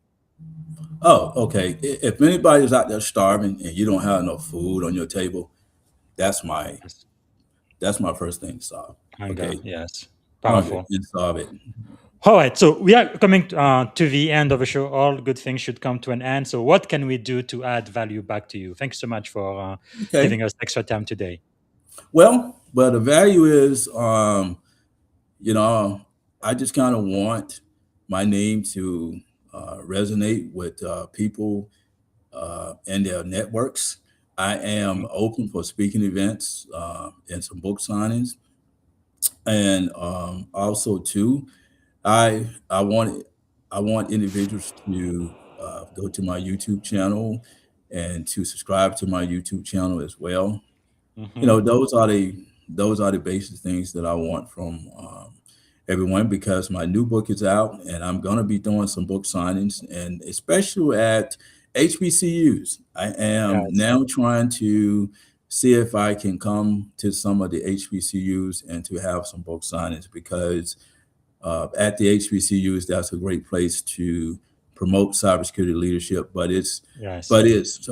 Oh, okay. If anybody's out there starving and you don't have enough food on your table, that's my Yes. That's my first thing to solve. Anger, Okay, yes. hunger Powerful. and solve it. All right, so we are coming to the end of the show. All good things should come to an end. So, what can we do to add value back to you? Thank you so much for Okay. giving us extra time today. Well, the value is, you know, I just kind of want my name to resonate with people and their networks. I am Mhm. open for speaking events and some book signings, and also too, I want individuals to go to my YouTube channel and to subscribe to my YouTube channel as well. You Mhm. know, those are the basic things that I want from everyone, because my new book is out and I'm going to be doing some book signings, and especially at HBCUs. I am Yes. now trying to see if I can come to some of the HBCUs and to have some book signings, because at the HBCUs, that's a great place to promote cybersecurity leadership. Yes. But it's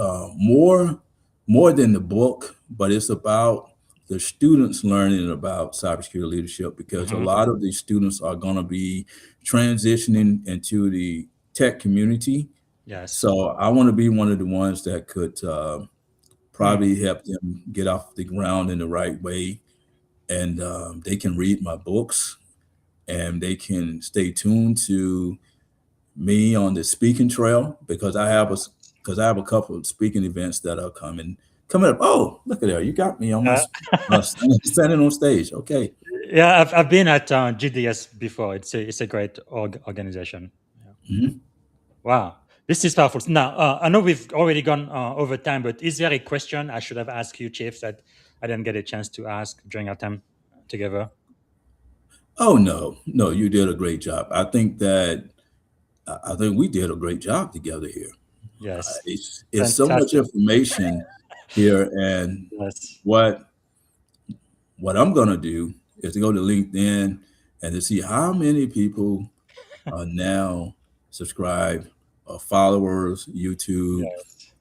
more than the book, but it's about the students learning about cybersecurity leadership, because a Mhm. lot of these students are going to be transitioning into the tech community. Yes. So I want to be one of the ones that could Mm. probably help them get off the ground in the right way, and they can read my books and they can stay tuned to me on the speaking trail, because I have a couple of speaking events that are coming up. Oh, look at there! You got me Uh, almost standing on stage. Okay. yeah, I've been at GDS before. It's a great organization. Yeah. Mhm. Wow, this is powerful. Now, I know we've already gone over time, but is there a question I should have asked you, Chief, that I didn't get a chance to ask during our time together? Oh no, no, you did a great job. I think we did a great job together here. Yes. It's so much Fantastic. information here, and Yes. what what I'm gonna do is to go to LinkedIn and to see how many people are now subscribed, followers, YouTube. Yes.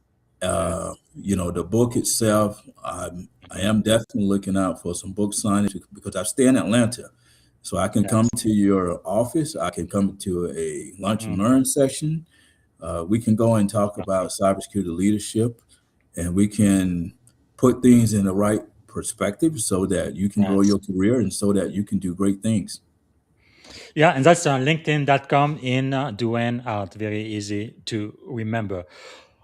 Yes. You know, the book itself, I Mhm. am definitely looking out for some book signings, because I stay in Atlanta. So I can come Yes. to your office, I can come to a lunch and Mhm. learn session. We can go and talk about cybersecurity leadership, and we can put things in the right perspective so that you can grow Yes. your career and so that you can do great things. Yeah, and that's on LinkedIn.com in Dewayne Hart. Very easy to remember.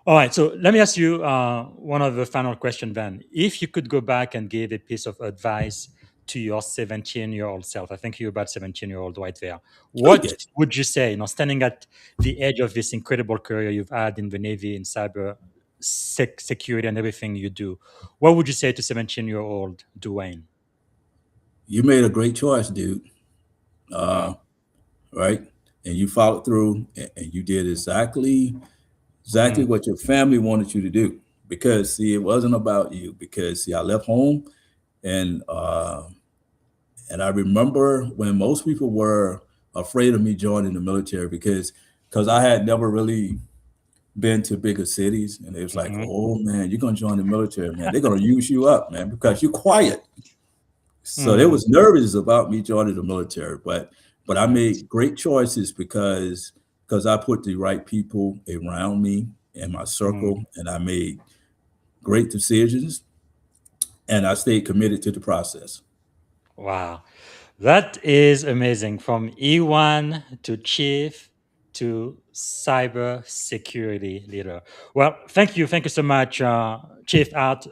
All right, so let me ask you one of the final question then. If you could go back and give a piece of advice to your 17-year-old self, I think you're about 17-year-old right there. Oh, What yes. would you say, standing at the edge of this incredible career you've had in the Navy, in cyber security and everything you do, what would you say to 17-year-old Dewayne? You made a great choice, dude. Uh, Wow. right? And you followed through, and you did exactly Mm, what your family wanted you to do. Because see, it wasn't about you. Because see, I left home, and and I remember when most people were afraid of me joining the military, because I had never really been to bigger cities, and it was like, mhm. oh man, you're gonna join the military, man. They're gonna use you up, man, because you're quiet. So they Mm, was nervous about me joining the military, but I yes. made great choices, because I put the right people around me in my Mm. circle, and I made great decisions, and I stayed committed to the process. Wow. That is amazing. From E1 to chief to cyber security leader. Well, thank you. Thank you so much, Chief Art.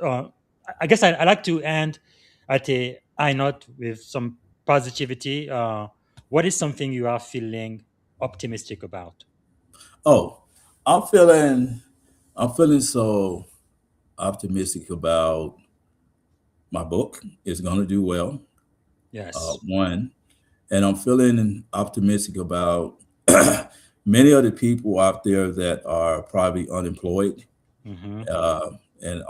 I guess I like to end at a high note with some positivity. What is something you are feeling optimistic about? Oh, I'm feeling I'm feeling so optimistic about my book. It's going to do well. Yes. One, and I'm feeling optimistic about many of the people out there that are probably unemployed, Mm-hmm. uh, and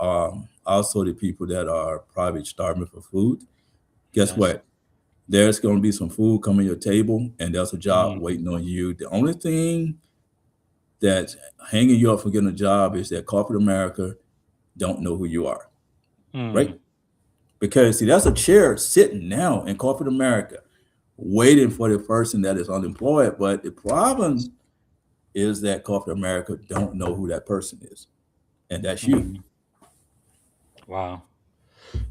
also the people that are probably starving for food. Guess Yes. what? There's going to be some food coming to your table, and there's a job Mm, waiting on you. The only thing that's hanging you up for getting a job is that corporate America don't know who you are, right? mm, Because see, that's a chair sitting now in corporate America, waiting for the person that is unemployed. But the problem is that corporate America don't know who that person is, and that's you. Wow.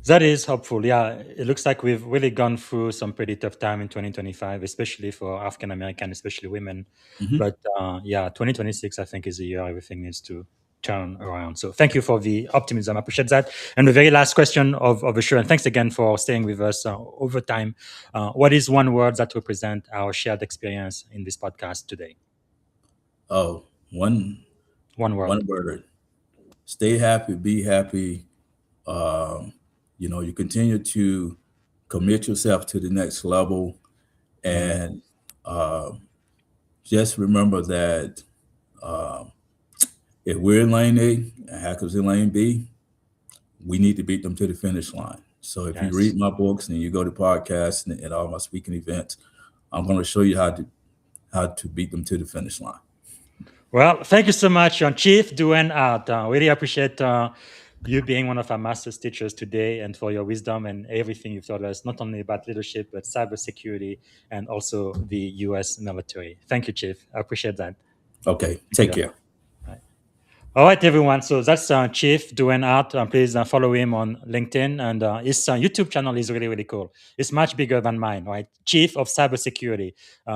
That is helpful. Yeah, it looks like we've really gone through some pretty tough time in 2025, especially for African American, especially women. Mhm. But yeah, 2026, I think, is a year everything needs to turn around. So thank you for the optimism. I appreciate that. And the very last question of the show, and thanks again for staying with us over time. What is one word that represent our shared experience in this podcast today? Oh, one One word. word. Stay happy, be happy. You continue to commit yourself to the next level, and just remember that if we're in lane A and hackers in lane B, we need to beat them to the finish line. So if you Yes. read my books and you go to podcasts and all my speaking events, I'm going to show you how to beat them to the finish line. Well, thank you so much, Chief Dewayne Hart. Really appreciate you being one of our master's teachers today and for your wisdom and everything you've taught us, not only about leadership, but cybersecurity and also the U.S. military. Thank you, Chief. I appreciate that. Okay, take care. All right, everyone. So that's Chief Dewayne Hart. Please follow him on LinkedIn, and his YouTube channel is really, really cool. It's much bigger than mine, right? Chief of Cybersecurity.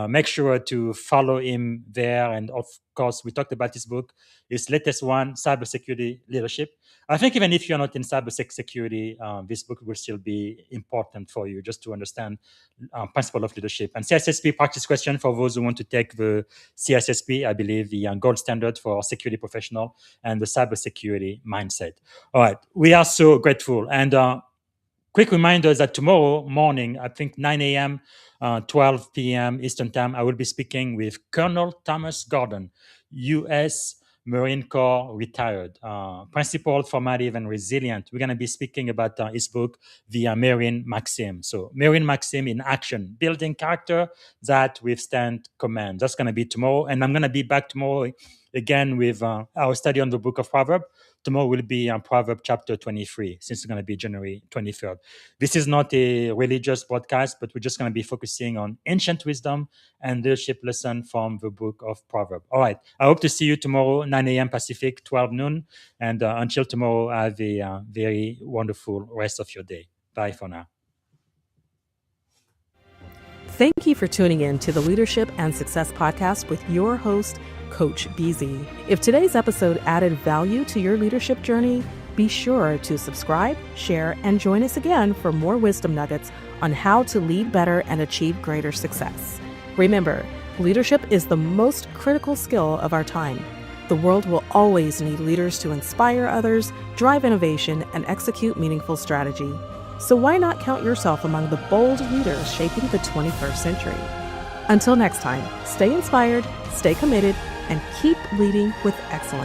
Make sure to follow him there. And of course, we talked about his book, his latest one, Cybersecurity Leadership. I think even if you're not in cybersecurity, this book will still be important for you just to understand principle of leadership. And CSSP practice question for those who want to take the CSSP, I believe the gold standard for security professional and the cybersecurity mindset. All right, we are so grateful. And quick reminder that tomorrow morning, I think 9 a.m., 12 p.m. Eastern Time, I will be speaking with Colonel Thomas Gordon, U.S. Marine Corps retired, principled, formative, and resilient. We're going to be speaking about his book, The Marine Maxim. So, Marine Maxim in action, building character that withstand command. That's going to be tomorrow. And I'm going to be back tomorrow again with our study on the book of Proverbs. Tomorrow will be Proverbs chapter 23, since it's going to be January 23rd. This is not a religious podcast, but we're just going to be focusing on ancient wisdom and leadership lesson from the book of Proverbs. All right. I hope to see you tomorrow, 9 a.m. Pacific, 12 noon. And until tomorrow, have a very wonderful rest of your day. Bye for now. Thank you for tuning in to the Leadership and Success Podcast with your host, Coach BZ. If today's episode added value to your leadership journey, be sure to subscribe, share, and join us again for more wisdom nuggets on how to lead better and achieve greater success. Remember, leadership is the most critical skill of our time. The world will always need leaders to inspire others, drive innovation, and execute meaningful strategy. So why not count yourself among the bold leaders shaping the 21st century? Until next time, stay inspired, stay committed, and keep leading with excellence.